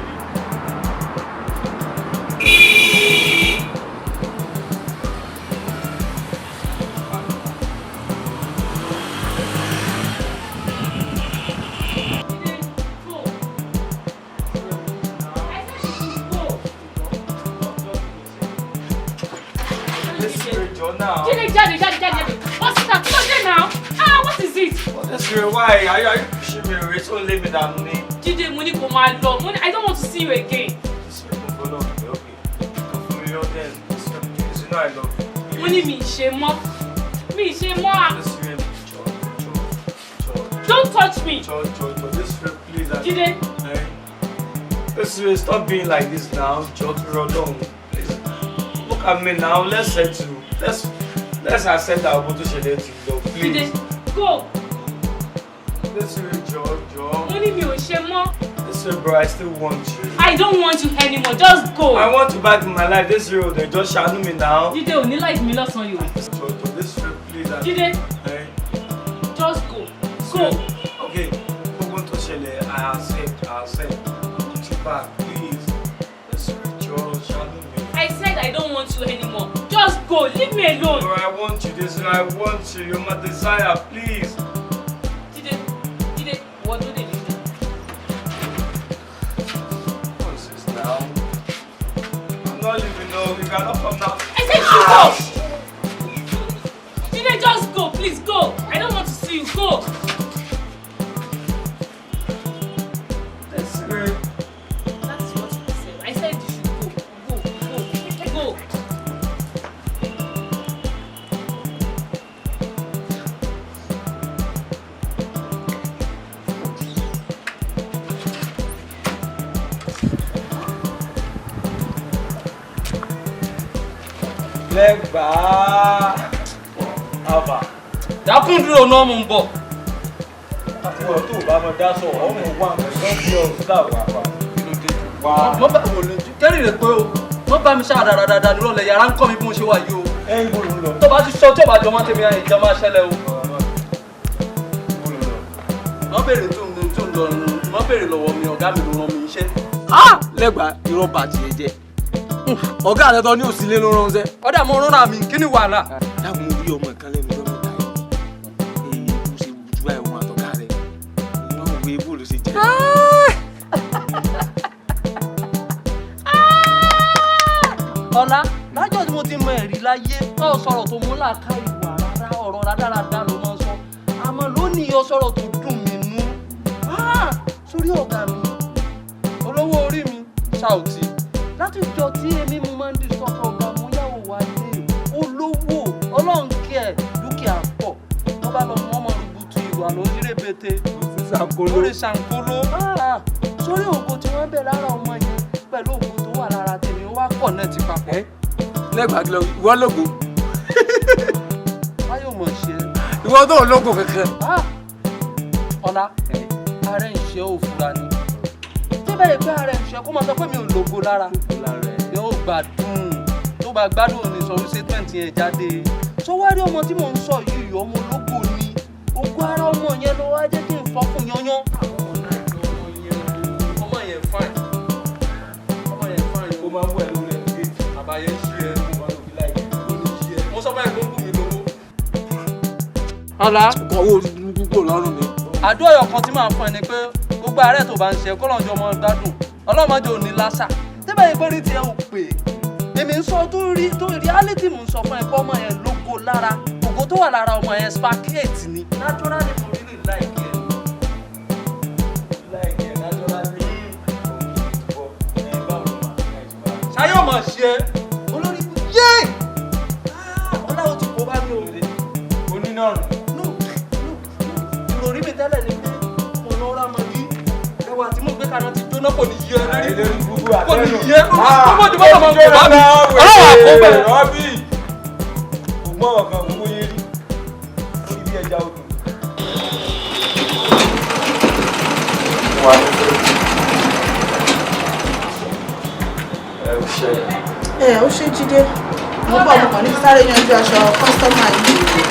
Jáde. What's that? Come on there now. What is it? Why? Are you pushing me away? So leave me down me. Jide, mo ní kó máa lọ. I don't want to see you again. You know I love you. Mo ní mi ṣe mọ́. Don't touch me. This way, please. Jide. This way, stop being like this now. Just roll on. Please. Look at me now. Let's settle. Let's accept our position to go, please. Jide, go. This way, Joe. Mo ní mi ò ṣe mọ́. This way, bro, I still want you. I don't want you anymore. Just go. I want you back in my life. This road, they just shadow me now. Jide, ò ní like mi lọ́sàn-án yìí. This way, please. Jide, just go. Go. Okay, I accept. I'll put you back, please. This way, Joe, shadow me. I said I don't want you anymore. Just go. Leave me alone. Bro, I want you. I want you. You're my desire, please. Jide, what do they need? What's this now? I'm not leaving. No, we cannot come now. I said you go. Jide, just go. Please go. I don't want to see you. Go. That's great. That's what you said. I said you should go. Go. Lẹ́gbàá. Alpha. Dákún dúró náà mo ń bọ̀. Àtúwọ̀ tó bá mọ dá sọ, ọmọ wà nǹkan bí ọ̀sùn wà pa. Mo bá wò lè kẹ́rì rẹ̀ pé o. Mo bá mi ṣáà dáradára nírọ̀lẹ́ yàrá ń kọ́ mi bí mo ṣe wà yìí o. Ẹyin bó ló ń lọ. Tó bá ti sọ tí ò bá jọ máa tẹ̀mí ìjà máa ṣẹlẹ̀ o. Wọ́n béèrè tó ń lọ wọ́n béèrè lọ́wọ́ mi ọ̀gá mi ló rán mi iṣẹ́. Lẹ́gbàá irọ́ bàtì ẹ jẹ́. Ọ̀gá rẹ̀ tọ́ ní òsínlé ló ránṣẹ́. Ọ̀dà mo rán ra mi kí ni wàhálà. Dákun mo rí ọmọ ìkan lẹ́nu lọ́mọ ìta yìí. Èyí bó ṣe wùjú báyìí wọn àtọ̀gá rẹ̀. Ìyá òwe bó ló ṣe jẹ́. Ọ̀la lájọ́ tí mo ti mọ ẹ̀rí láyé náà sọ̀rọ̀ tó mú làákà ìwà rárá ọ̀rọ̀ rádáradá ló máa ń sọ. Àmọ́ lónìí ó sọ̀rọ̀ tó dùn mí nú. Sórí ọ̀gá mi olówó orí mi Sauty láti jọ tí èmi mo máa ń di sọ́kọ̀ ọ̀gá mo yàwó wa ilé olówó rébété lórí ṣàǹkóló sórí ògo tí wọ́n bẹ̀ lára ọmọ yẹn pẹ̀lú ògo tó wà lára tèmi ó wá pọ̀ náà ti papọ̀. lẹ́gbàá kí lọ ìwọ lógo. báyọ̀ mọ̀ ṣe. ìwọ tó lógo kankan. ọ̀la ààrẹ ìṣe òfurá ni tí bẹ́ẹ̀ pé ààrẹ ìṣe kó máa sọ pé mi ò lógo lára yóò gbádùn tó bá gbádùn ní sọ̀rọ̀ statement yẹn jáde tó wá rí ọmọ tí mò ń sọ yìí ọmọ ológo ni ògo ara ọmọ yẹn ló wá jẹ́ kí n fọ́ fún yányán. ọmọ yẹn fine ó máa ń wẹ̀ lórí ẹ̀ àbáyé ṣí ẹ ó máa ń lò bí láì ṣí ẹ mo sọ fún ẹ kó ń bù mí lówó. ọ̀la owó gbogbo lọ́rùn mi. àdúrà kan tí màá fún ẹ ni pé gbogbo àárẹ̀ tó bá ń ṣe kọ́lọ́njọ́ ọmọ gbádùn ọlọ́mọdé ò ní lásà tẹ́bẹ̀ yìí pé rí tiẹ̀ ò pè èmi ń sọ tó reality mò ń sọ fún ẹ pé ọmọ yẹn lógo lára ògo tó wà lára ọmọ yẹn sparkate ni naturally mo really like it naturally ṣayé ọmọ ṣe olórí yé ọláwọ ti kó bá mi ò lè onínàrùn ìròrí mi tẹ́lẹ̀ ni pé mo lọ rà mọ́ yìí ẹwà tí mo gbé kaná ti jóná kò ní yé ẹ lórí kò ní yé ọmọ ìdìbò tó máa ń kó bá mi ọlọ́wọ́ àkóbẹ̀. rọ́bì ògbọ́n ọ̀kan ògbó yé rí lórí bí ẹja odò. ó ṣe Jídé mo bọ̀ mo kàn ní sáré yanjú aṣọ kọ́sítọ́mà yìí.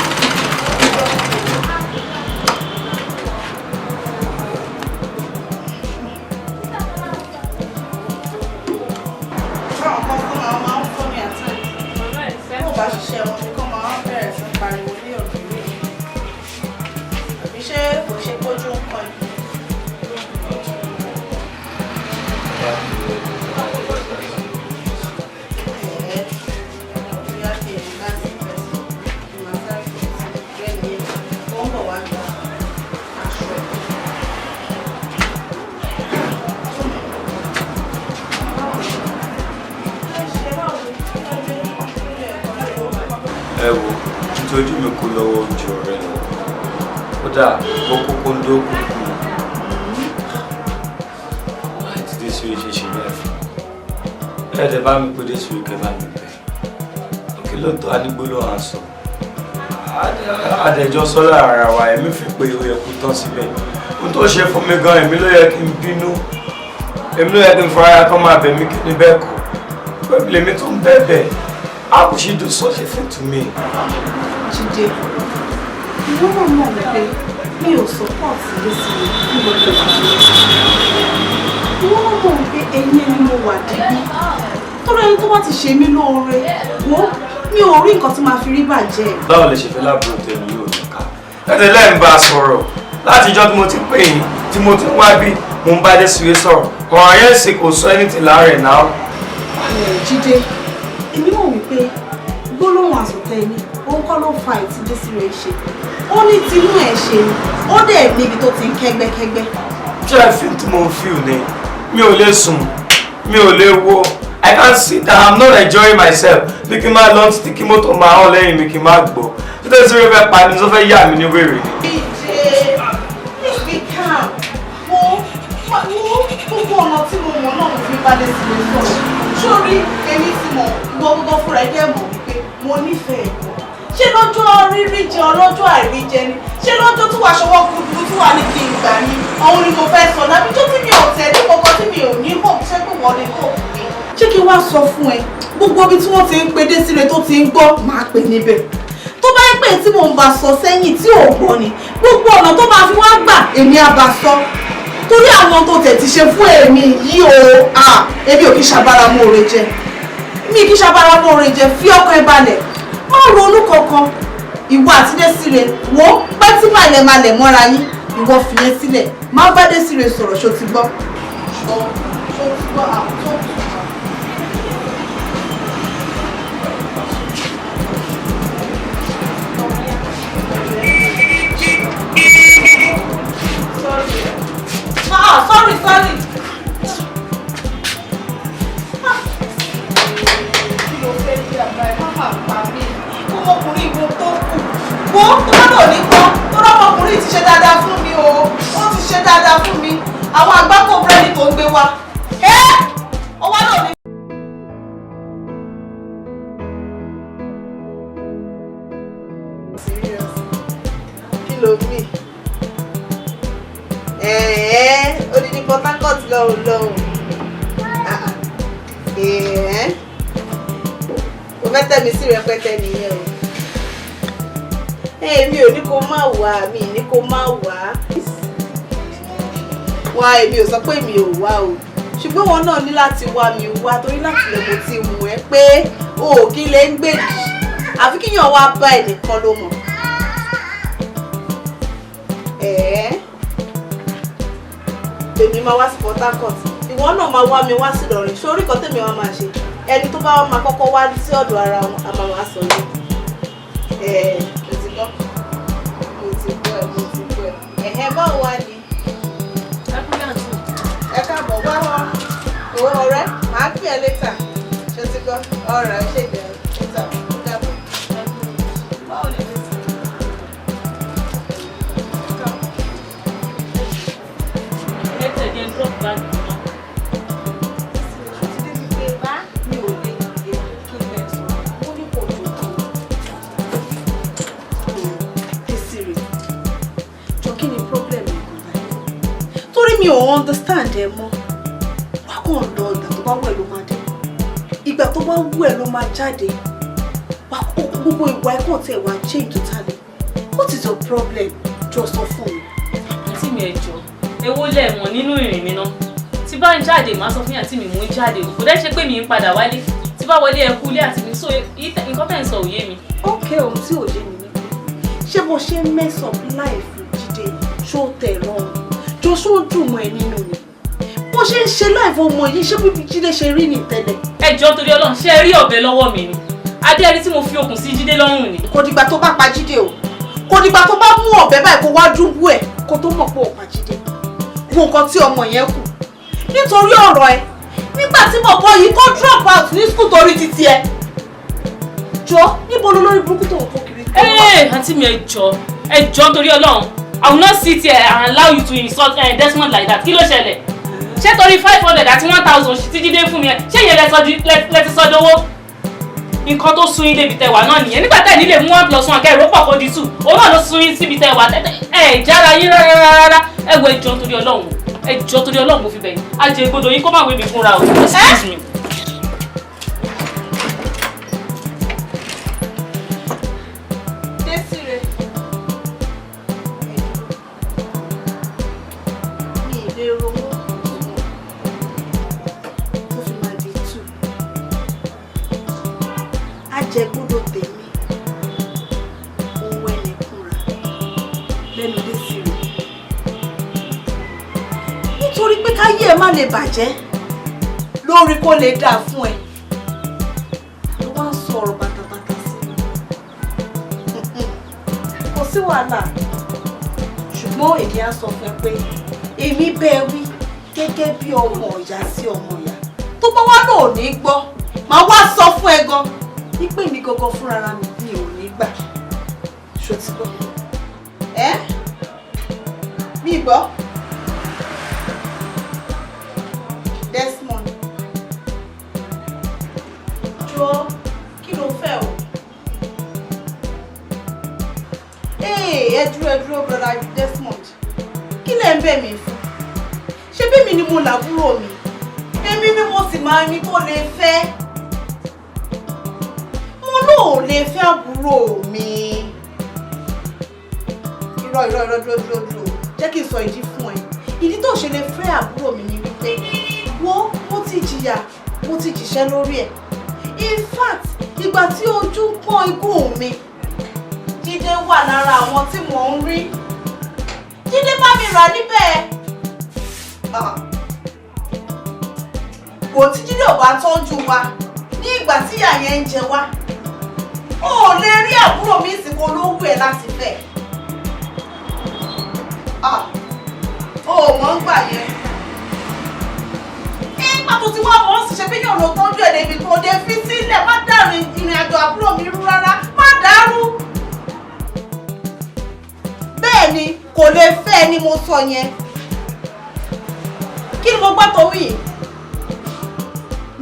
ẹ wo nítorí mi kú lọ́wọ́ oúnjẹ ọ̀rẹ́ lọ kódà mo kókó ń dókun kù àti Désiré ṣe ṣe bẹ́ẹ̀ fún ẹ̀ẹ́dẹ̀ bá mi pé Désiré kẹ́ bá mi bẹ̀ òkè lóòótọ́ adigbóló à ń sọ àdẹ̀jọ́ sọ lára wa ẹ̀mí fi pé ó yẹ kó tán síbẹ̀ ohun tó ṣe fún mi gan èmi ló yẹ kí n bínú èmi ló yẹ kí n fara kán máa bẹ̀ mí kí ni bẹ́ẹ̀ kọ́ pẹ̀lú èmi tó ń bẹ́ẹ̀ bẹ́ẹ̀. How could she do such a thing to me? Jídé, ìwọ náà mọ̀ wípé mi ò support Désiré ní gbogbo ìgbà. Ìwọ náà mọ̀ wípé ẹ̀yin ni mo wà díbí. Tọ́lá ẹni tó bá ti ṣe mí lóore, wo mi ò rí nǹkan tí màá fi rí bàjẹ́. Báwo lè ṣe fẹ́ lábúrò tẹ̀lé yóò ní ká? Ẹ̀tẹ̀ lẹ́yìn bá a sọ̀rọ̀ láti ìjọ́ tí mo ti pè yín tí mo ti wá bí mo ń bá Désiré sọ̀rọ̀. Ọ̀rọ̀ yẹn sì kò sọ anything láàárẹ̀ náà. Jídé, èmi mọ̀ wípé gbólóhùn àsọtẹ́ ni òun kọ́ ló fa ìtí Désiré ṣe ó ní tinú ẹ̀ ṣe ni ó dẹ̀ níbi tó ti ń kẹ́gbẹ́kẹ́gbẹ́. Ṣé ẹ fi tí mo ń fi ò ní? Mi ò lè sùn, mi ò lè wo. I can't sit down, I'm not enjoying myself. Bí kí n máa lọ títí kí mọ́tò máa hàn lẹ́yìn mi kí n máa gbọ́. Tí Désiré fẹ́ pa ni tó fẹ́ yà mí ní wèrè. Ìjẹ́ ìkà wo gbogbo ọ̀nà tí mo mọ̀ náà mo fi bá Désiré sọ̀rọ̀. Sórí èmi ti mọ̀ gbogbo fúnra ẹgbẹ́ mọ̀ wípé mo nífẹ̀ẹ́ ẹ̀kọ́. Ṣé lọ́jọ́ rírí jẹ ọlọ́jọ́ àìrí jẹ ni? Ṣé lọ́jọ́ tí wàá ṣọwọ́ kúndùn tí wàá ní kí n gbà ni? Àwọn ni mo fẹ́ sọ náà tó tí mi ò tẹ̀ ní kọ̀ọ̀kan tí mi ò ní mọ̀ ṣé pé wọ́n lè kó mi. Ṣé kí n wá sọ fún ẹ gbogbo ibi tí wọ́n ti ń pe Désiré tó ti ń gbọ́ máa pè níbẹ̀. Tó bá ń pè tí mò ń bá sọ sẹ́yìn tí ò gbọ́ ni gbogbo ọ̀nà tó máa fi wá gbà èmi á bá sọ. Torí àwọn tó tẹ̀ ti ṣe fún èmi yìí o èmi ò kí ṣàbára mọ́ oore jẹ mi kí ṣàbára mọ́ oore jẹ fi ọkàn ẹ balẹ̀ má ronú kankan ìwọ àti Désiré wo pẹ́ tí màlẹ̀ mọ́ra yín ìwọ fìyẹn sílẹ̀ má bá Désiré sọ̀rọ̀ ṣó ti gbọ́. Sorry. Ọmọkùnrin ìwọ tó kù. Wọ́n tó bá lò ní kan tó rọ́mọkùnrin ti ṣe dáadáa fún mi o. ló mi. Odidi Port Harcourt lọ́hùn. Mo fẹ́ tẹ́ mi sí rẹpẹtẹ nìyẹn o. Mi ò ní kó má wá, mi ní kó má wá. Wá èmi ò sọ pé mi ò wá o. Ṣùgbọ́n wọn náà ní láti wá mi wá torí láti lè mo ti mú ẹ pé o kí lè ń gbèdì. Àfi kíyàn wá bá ẹnìkan ló mọ̀. Èmi máa wá sí Port Harcourt. Ìwọ náà máa wá mi wá sí Ìlọrin. Sórí kan tèmi wá máa ṣe. Ẹni tó bá máa kọ́kọ́ wá sí ọ̀dọ̀ ara wọn, a máa wá sọ yẹn. Mo ti gbọ́ ẹ. Báwo wá ni? Ẹ káàbọ̀ wá wá. Owó ọ̀rẹ́, màá pè ẹ́ later. Ṣé ti gbọ́? Ọ̀rẹ́ ṣe ìbẹ̀rẹ̀ later. Ó dàbọ̀. Báwo ni mo ti? Drop bag. Mi ò understand ẹ mọ́. Wá kàn lọ ìgbà tó bá wù ẹ́ ló máa dé. Ìgbà tó bá wù ẹ́ ló máa jáde. Wá kó gbogbo ìwà ẹ̀kọ́ tí ẹ wá change totally. What is your problem? Jọ sọ fún mi. Àǹtí mi ẹ jọ̀ọ́, èwo lẹ mọ̀ nínú ìrìn mi náà. Tí bá ń jáde, màá sọ fún yín àǹtí mi mò ń jáde. Kò dẹ́ ṣe pé mi ń padà wálé. Tí bá wọlé ẹ kú ilé àti mi, so nǹkan tẹ́ ń sọ òye mi. Okay, ohun tí òye mi ni pé ṣé bó ṣe mess up life Jídé ṣó tẹ̀ lọ́rùn. Jọ sọ dùn mọ́ ẹ nínú ni. Bó ṣe ń ṣe láìfọ ọmọ yìí ṣé bí Jídé ṣe rí ní tẹ́lẹ̀. Ẹ jọ̀ọ́ torí Ọlọ́run, ṣé rí ọ̀bẹ lọ́wọ́ mi ni? Adé ẹni tí mo fi okùn sí Jídé lọ́rùn ni. Kò dìgbà tó bá pa Jídé o. Kò dìgbà tó bá mú ọ̀bẹ báyìí kó wá dúbú ẹ̀ kó tó mọ̀ pé ó pa Jídé. Wo nǹkan tí ọmọ yẹn kù. Nítorí ọ̀rọ̀ ẹ. Nígbà tí bọ̀bọ̀ yìí kó drop out ní school torí títí ẹ. Jọ níbo ló lórí burúkú tó ń kó kiri? Àǹtí mi ẹ jọ̀ọ́ torí Ọlọ́run. I will not sit here and allow you to insult Desmond like that. Kí ló ṣẹlẹ̀? Ṣé torí 500 àti 1000 tí Jídé fún mi ẹ? Ṣé ìyẹn lẹ ti sọ dowó? Nǹkan tó sún yín débi tẹwà náà nìyẹn. Nígbà tẹ́ ẹ̀ nílé mú 1+1 kẹ́ ìrópọ̀ kó di 2. Òun náà ló sún yín síbi tẹwà. Jára yín rárá. Ẹ wo ẹ jọ̀ọ́ torí Ọlọ́run. Ẹ jọ̀ọ́ torí Ọlọ́run mo fi bẹ̀ yín. Ajẹ́ ìgbodò yín kó má wé mi fúnra o. Excuse me. Má lè bàjẹ́ lórí kó lè dà fún ẹ ló wá ń sọ̀rọ̀ bàtàbàtà sí mi kò sí wàhálà ṣùgbọ́n èmi á sọ fún ẹ pé èmi bẹ́ẹ̀ wí gẹ́gẹ́ bí ọmọ ìyá sí ọmọ ìyá tó bá wá náà ní gbọ́ màá wá sọ fún ẹ gan wípé mi gangan fúnra mi ò ní gbà ṣó ti gbọ́ mi gbọ́. Desmond. Jọ, kí ló fẹ́ o? Ẹ dúró, brother Desmond. Kí lẹ ń bẹ̀ mí fún? Ṣé bí mi ni mo làbúrò mi? Èmi ni mo sì máa ní tó lè fẹ́. Mo lóò lè fẹ́ àbúrò mi. Irọ́, dúró. Jẹ́ kí n sọ ìdí fún ẹ. Ìdí tó ṣe lè fẹ́ àbúrò mi ni wípé mo ti jìyà, mo ti jìṣẹ́ lórí ẹ̀. In fact, ìgbà tí ojú ń pọ́n ikú mi, Jídé wà lára àwọn tí mò ń rí. Jídé bá mi rà níbẹ̀. Kò tí Jídé ò bá tọ́jú wa ní ìgbà tí ìyà yẹn ń jẹ wá. O ò lè rí àbúrò mi ìsìnkú olówó ẹ̀ láti fẹ́. O ò mọ̀ ń gbà yẹn. Nígbà tó ti wá mọ̀ ọ́ sì ṣe bí yàn ló tọ́jú ẹ̀ débi tó dé fi sílẹ̀ má dàrú ìrìn àjò àbúrò mi rú rárá má dàrú. Bẹ́ẹ̀ ni kò lè fẹ́ ni mo sọ yẹn. Kí ni mo gbọ́ tó wí?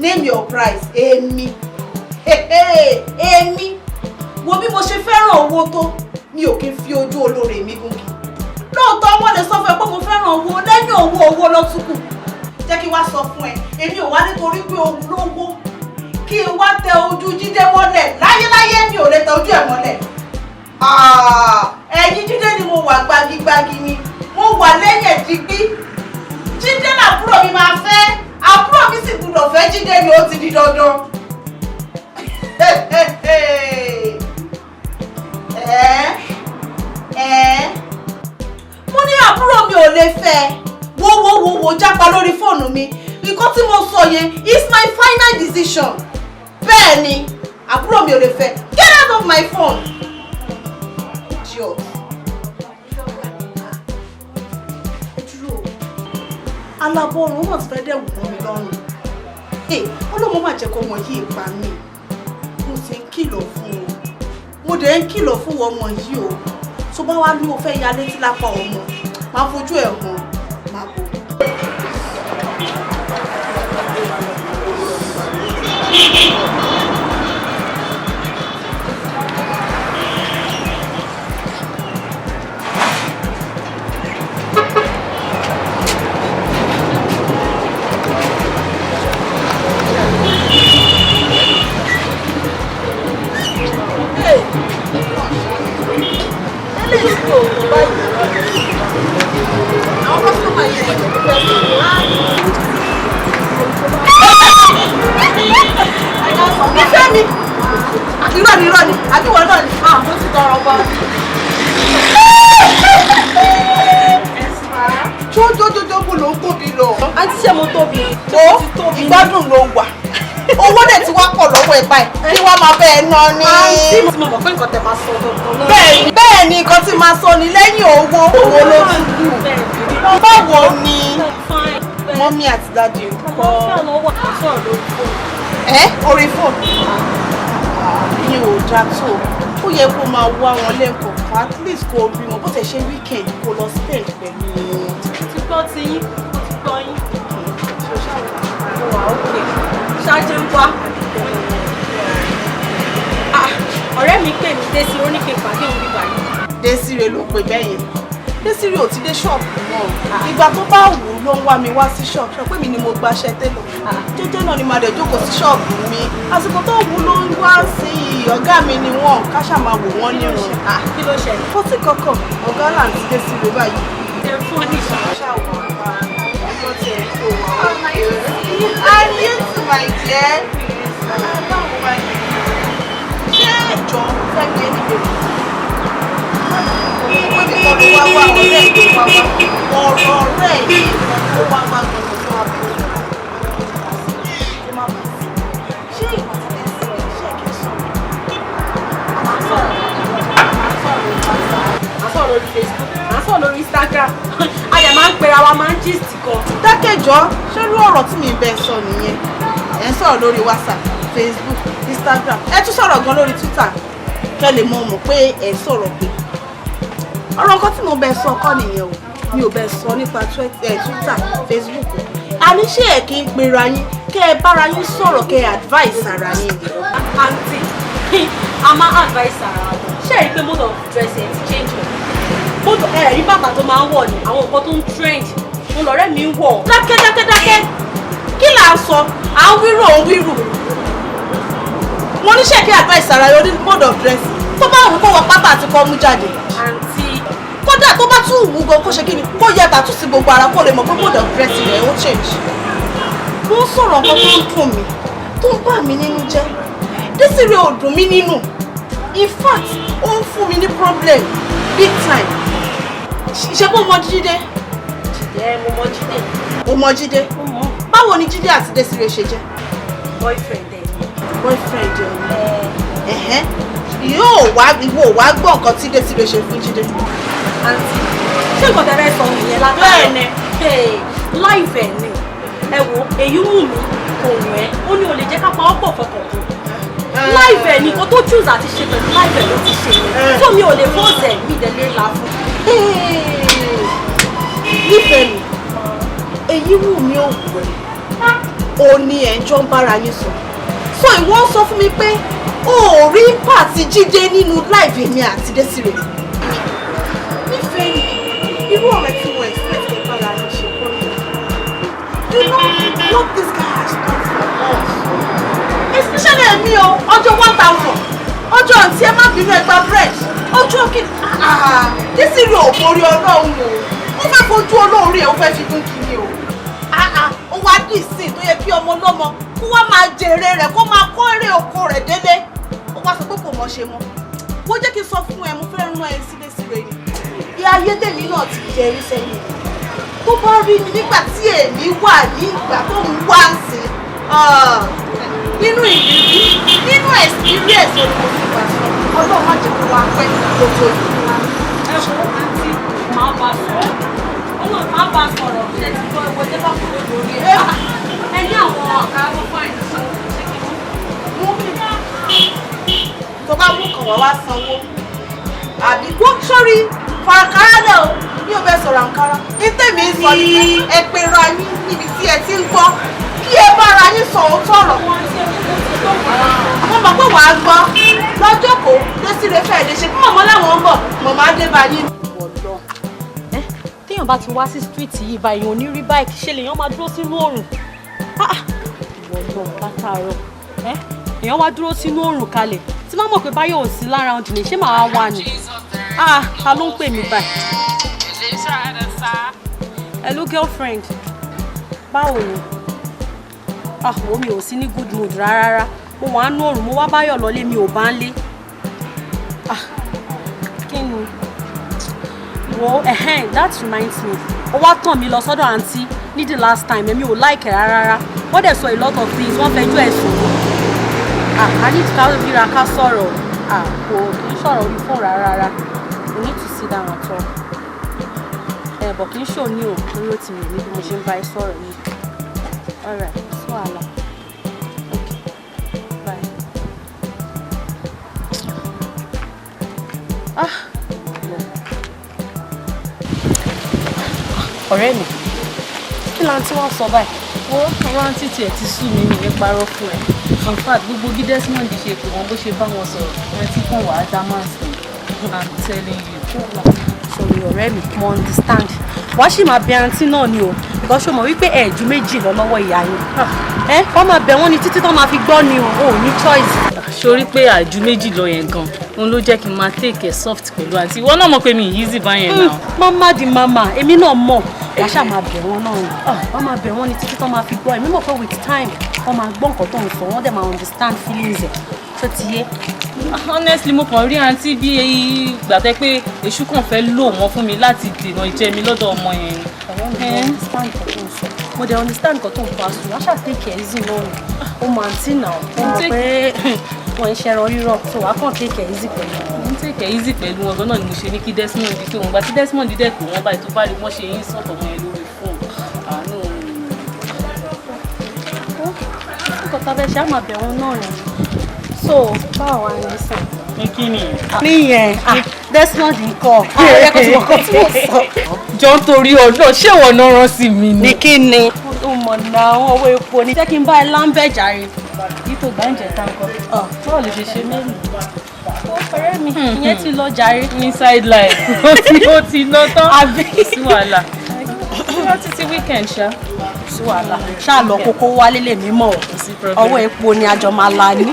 Name your price. Èmi. Èmi. Wo bí mo ṣe fẹ́ràn owó tó. mi ò kí ń fi ojú olóore mi gúngi. Lóòótọ́ wọ́n lè sọ fún ẹ pé mo fẹ́ràn owó lẹ́yìn owó ló tún kù. Jẹ́ kí wá sọ fún ẹ, èmi ò wá nítorí pé o lówó kí n wá tẹ ojú Jídé mọ́lẹ̀ láyéláyé mi ò lè tẹ ojú ẹ̀ mọ́lẹ̀. Ẹ̀yin Jídé ni mo wà gbagigbagi ni, mo wà lẹ́yìn ẹ̀dígbí. Jídé làbúrò mi máa fẹ́, àbúrò mi sì gbúdọ̀ fẹ́ Jídé ni ó ti di dandan. Mo ní àbúrò mi ò lè fẹ́. Wo jápa lórí fóònù mi. Nǹkan tí mo sọ yẹn is my final decision. Bẹ́ẹ̀ ni, àbúrò mi ò lè fẹ́. Get out of my phone. Idiot. Alábọ̀rún wọ́n ti fẹ́ dẹ̀ wù mí lọ́rùn. Ọlọ́mọ máa jẹ́ kó ọmọ yìí pa mí. Mo ti ń kìlọ̀ fún o. Mo dẹ̀ ń kìlọ̀ fún ọmọ yìí o. Tó bá wá ní o fẹ́ ya létí lápá ọmọ, máa fojú ẹ̀ hàn, máa bò. Ìfẹ́ mi! Irọ́ ni, àbí wọ́n náà ni? Mo ti tọrọ bá. Jójójójó bó ló ń tóbi lọ. Àǹtí ṣé mo tóbi? Ó ìgbádùn ló wà. Owó dẹ̀ ti wá pọ̀ lọ́wọ́ ẹ̀ báyìí. Kí wọ́n máa bẹ́ẹ̀ ná ni. Àǹtí mo mọ̀ pé nǹkan tẹ̀ máa sọ gangan náà. Bẹ́ẹ̀ ni nǹkan tí máa sọ ni lẹ́yìn owó ló ti kù. Báwo ni mọ́mí àti dáàdì kọ́? Orí fóònù. Ìyẹn ò dáa tó. Ó yẹ kó máa wá wọn lẹ́ẹ̀kọ̀ọ̀kan. At least kó rí wọn bó tẹ̀ ṣe weekend kó lọ spend pẹ̀lú wọn. Ti gbọ́ ti yín, mo ti gbọ́ yín. Mo wà ókè. Ṣáájú ń wá. Ọ̀rẹ́ mi pè mí Désiré ó ní kí n pàdé òun bíbá yìí. Désiré ló pè bẹ́yẹn. Désiré ò ti dé ṣọ́ọ̀bù náà. Ìgbà tó bá wù ú ló ń wá mi wá sí ṣọ́ọ̀bù. Ṣé pé mi ni mo gbaṣẹ́ télọ̀? Jẹ́jẹ́ náà ni màá dẹ̀ jókòó sí ṣọ́ọ̀bù mi. Àsìkò tó wù ú ló ń wá sí i. Ọ̀gá mi ni wọ́n ká ṣáà máa wò wọ́n nírun. Kí ló ṣẹlẹ̀? Kò sí kankan. Ọ̀gá là ń ti Désiré báyìí. Ẹ fún ní And you too, my dear. Ṣé ẹ̀jọ̀ fẹ́ mi ẹni bèrè? Pé mi kọ́ ló wá wá ọ̀rẹ́ ìlú wá wá. Ọ̀rẹ́ yìí ló wá wá gbogbo tó wá bọ̀. Ṣé ìwà ti dé sí ẹ̀ ṣe kí sọ? À ń sọ̀rọ̀ lórí Facebook, à ń sọ̀rọ̀ lórí Instagram. A dẹ̀ máa ń pera wa máa ń gist kan. Dákẹ́jọ́, ṣé irú ọ̀rọ̀ tí mi bẹ́ẹ̀ sọ nìyẹn? Ẹ ń sọ̀rọ̀ lórí WhatsApp, Facebook, Instagram. Ẹ tún sọ̀rọ̀ gan lórí Twitter. Kẹ́ lè mọ̀ pé ẹ sọ̀rọ̀ pé. Ọ̀rọ̀ nǹkan tí mo bẹ́ẹ̀ sọ kọ́ nìyẹn o. Mi ò bẹ́ẹ̀ sọ nípa Twitter, Facebook. Àní ṣé ẹ kì í pera yín kẹ́ ẹ bára yín sọ̀rọ̀ kẹ́ ẹ advice ara yín ni. Àǹtí, a máa advice ara wa. Ṣé ẹ rí pé mode of dressing ti change o? Rí bàtà tó máa ń wọ̀ ni àwọn nǹkan tó ń trend. Mo lọ̀rẹ́ mi ń wọ̀. Dákẹ́. Kí là ń sọ? À ń wírù òun wírù. Mo ní ṣe kí advice ara yóò ní mode of dressing. Tó bá wù kó wọ pátá àti kọ́ mú jáde. Àǹtí. Kódà tó bá tún wù gan kó ṣe kí ni kó yẹ tàtú sí gbogbo ara kó lè mọ̀ pé mode of dressing rẹ̀ ó change. Mo ń sọ̀rọ̀ nǹkan tó ń dùn mí, tó ń bà mí nínú jẹ́. Désiré ò dùn mí nínú. In fact, ó ń fún mi ní problem big time. Ṣé kó mọ Jídé? Mo mọ Jídé. O mọ Jídé? Báwo ni Jídé àti Désiré ṣe jẹ́? Boyfriend ẹ̀ ni. Boyfriend ẹ̀ ni. Ìwọ wá gbọ́ nǹkan tí Désiré ṣe fún Jídé. Àǹtí, ṣé nǹkan tẹ́ fẹ́ sọ nìyẹn látàrí? Bẹ́ẹ̀ni. Láìfẹ̀ ni. Ẹ wo, èyí wù mí, kò wù ẹ́, ó ní o lè jẹ́ ká pa ọ́ pọ̀ fọkàn kan. Láìfẹ̀ ni kò tó choose àti ṣe pẹ̀lú láìfẹ̀ ló ti ṣe. Tó mi ò lè fọ́ọ̀sẹ̀ mi ìdẹ̀lẹ́ la fún. Nífẹ̀ẹ́ mi, èyí wù mí ò wù ẹ́. O ní ẹjọ́ ń bára yín sọ. So ìwọ sọ fún mi pé o ò rí pàtí Jídé nínú láìfẹ̀ mi àti Désiré. you know what this guy has done for us? Especially me, ọjọ́ 1,000. Ọjọ́ àǹtí ẹ má bínú ẹ gba bread. Ọjọ́ kí dísì rí òfòrí Ọlọ́run o. Ó fẹ́ fojú Ọlọ́run rí ẹ̀ ó fẹ́ fi dún kiri o. Ó wá dísì tó yẹ kí ọmọ ọlọ́mọ kó wá máa jèrè rẹ̀ kó máa kó èrè oko rẹ̀ délé. Ó wá sọ pé kò mọ̀ ṣe mọ́. Bó jẹ́ kí n sọ fún ẹ mo fẹ́ rán ẹ sílé síre ni. Ìyá ayédèmí náà ti jẹrí sẹ́yìn. Tó bá rí mi nígbà tí èmi wà ní ìgbà tó ń wá ń sìn. Nínú ìrírí, nínú experience olùkọ́ sọ, Ọlọ́run má jẹ́ kó wá pẹ́ lójú ìlú. Ẹ wo àǹtí máa bá sọ̀rọ̀. Ọlọ́run máa bá sọ̀rọ̀ ṣe ti gbọ́ ìwé tẹ́lá kúrò lórí ẹ̀. Ẹ ní àwọn ọ̀gá tó fáìn sí ṣe kí mú mi. Tó bá mú kàn wá sanwó. Àbí kó sórí fàkàrà lẹ̀ o, ní o bẹ́ sọ̀rọ̀ àǹkárá. Ní tèmi ń sọ ní ẹ pé ra yín níbi tí ẹ ti ń gbọ́. Kí ẹ bá ara yín sọ òótọ́ ọ̀rọ̀. Wọ́n mọ̀ pé wàá gbọ́ lọ́jọ́ kó ló sì lè fẹ́ lè ṣe kí mọ̀mọ́ láwọn ń bọ̀ mọ̀mọ́ á dé bá yín. Téèyàn bá ti wá sí street yìí báyìí ò ní rí báyìí ṣe lèèyàn máa dúró sínú oòrùn. Ìwọ lọ látàárọ̀. Èèyàn wá dúró sínú oòrùn kalẹ̀. Tí má mọ̀ pé báyọ̀ ò sí lára ọdún ní ṣé màá wá ni? Ta ló ń pè mí báyìí? Hello girlfriend. Báwo ni? Wo mi ò sí ní good mood rárá. Mo wà nú oòrùn mo wá báyọ̀ lọlé mi ò bá ń lé. Kí ni? Wo that reminds me. Ó wá tàn mí lọ sọ́dọ̀ àǹtí ní the last time èmi ò like rárá. Wọ́n dẹ̀ sọ a lot of things wọ́n fẹjọ́ ẹ̀sùn. I need ká ríra ká sọ̀rọ̀. Kò kì í sọ̀rọ̀ orí fóònù rárá. We need to sit down at all. Bọ̀ kì í ṣò ní o lórí ó ti rìn mí bí mo ṣe ń bá ẹ sọ̀rọ̀ ni. Alright, so wàhálà. Okay, bye. Ọ̀rẹ́ mi, kí láǹtí wọ́n sọ báyìí? Ọ̀rọ̀ àǹtí tiẹ̀ ti sú mi ní parọ́ fún ẹ. In fact, gbogbo bí Desmond ṣe pé wọn bó ṣe bá wọn sọ̀rọ̀ wọn ti kàn wá Damascus. I'm telling you. Sorry ọ̀rẹ́ mi, mo understand. Wàá sì máa bẹ àǹtí náà ni o. Because ṣo mọ̀ wípé ẹ̀jú méjì lọ lọ́wọ́ ìyá yín. Wọ́n máa bẹ̀ wọ́n ni títí tán máa fi gbọ́ ni o. O ò ní choice. Sori pé àjú méjì lọ yẹn gan. Òun ló jẹ́ kí n máa take it soft pẹ̀lú àǹtí. Ìwọ náà mọ̀ pé mi easy báyẹn náà. Mama di mama, èmi náà mọ̀. Wàá ṣáà máa bẹ̀ wọ́n náà ni. Wọ́n máa bẹ̀ wọ́n ni títí tán máa fi gbọ́. Èmi mọ̀ pé with time wọ́n máa gbọ́ nǹkan tó ń sọ. Wọ́n dẹ̀ máa understand feelings ẹ̀. Ṣé ti yé? Honestly mo kàn rí àǹtí bí gbàtẹ́ pé èṣù kàn fẹ́ lò wọ́n fún mi láti dènà ìjẹ mi lọ́dọ̀ ọmọ yẹn. Mo dẹ̀ understand nǹkan tó ń fa sùn. Wàá ṣáà take it easy náà ni. Ó máa tí náà. Ó mọ̀ pé wọ́n ń ṣẹran rírọ̀. So wàá kàn take it easy pẹ̀lú wọn. Mo ń take it easy pẹ̀lú wọn gan-an ni mo ṣe ní kí Desmond di pé òun gba tí Desmond dẹ̀ pé wọ́n báyìí tó bá rí wọ́n ṣe yín sọ̀tọ̀ wọn yẹn lórí fóònù. Àánú nǹkan tá a fẹ́ ṣe á máa bẹ̀ wọ́n náà ni. So báwo wá ní sàn? ní kí ni? Níyẹn Desmond nǹkan. Ẹ̀rẹ́ kò tí mo kọ́ tí mo sọ. Jọ ń torí ọ̀dọ́ ṣé ìwọ náà rán sí mi ni? Ní kí ni? Ó mọ̀ náà àwọn owó epo ni. Jẹ́ kí n bá ẹ láńbẹ̀ jàre. Yìí tó gbá ń jẹ táǹkọ̀. Báwo lè ṣe ṣe mẹ́rin? Ọ̀rẹ́ mi, ìyẹn ti lọ jàre. Inside life. Ó ti ná tán. Àbí? Sí wàhálà. Wọ́n títí weekend ṣá. Sí wàhálà. Ṣáà lọ kókó wálé lè mímọ̀. Ọwọ́ epo ni àjọ máa la ní.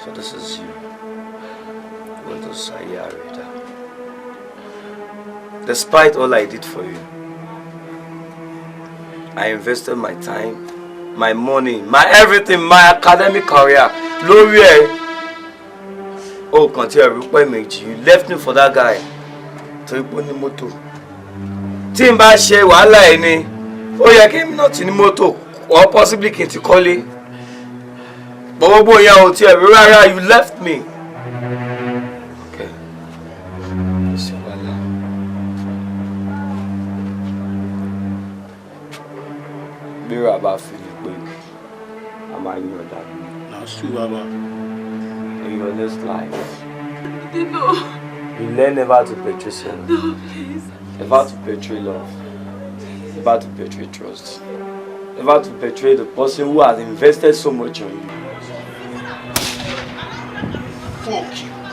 So this is you. What does I hear? Despite all I did for you, I invested my time, my money, my everything, my academic career. Lórí ẹ. Oh, continue. You left me for that guy. To ní mọ́tò. tí n bá ṣe wàhálà ẹ̀ ni ó yẹ kí n náà ti ní mọ́tò or possibly kí n ti kọ́lé gbogbo yẹn ò tiẹ̀ rí rárá you left me. Okay. bí ràbá fi lè pé a máa yan ọ̀dà mi. Now, sue Baba. In your next life. No. You learn never to betray someone. No, please. Never to betray love. Never to betray trust. Never to betray the person who has invested so much on you. Fuck you.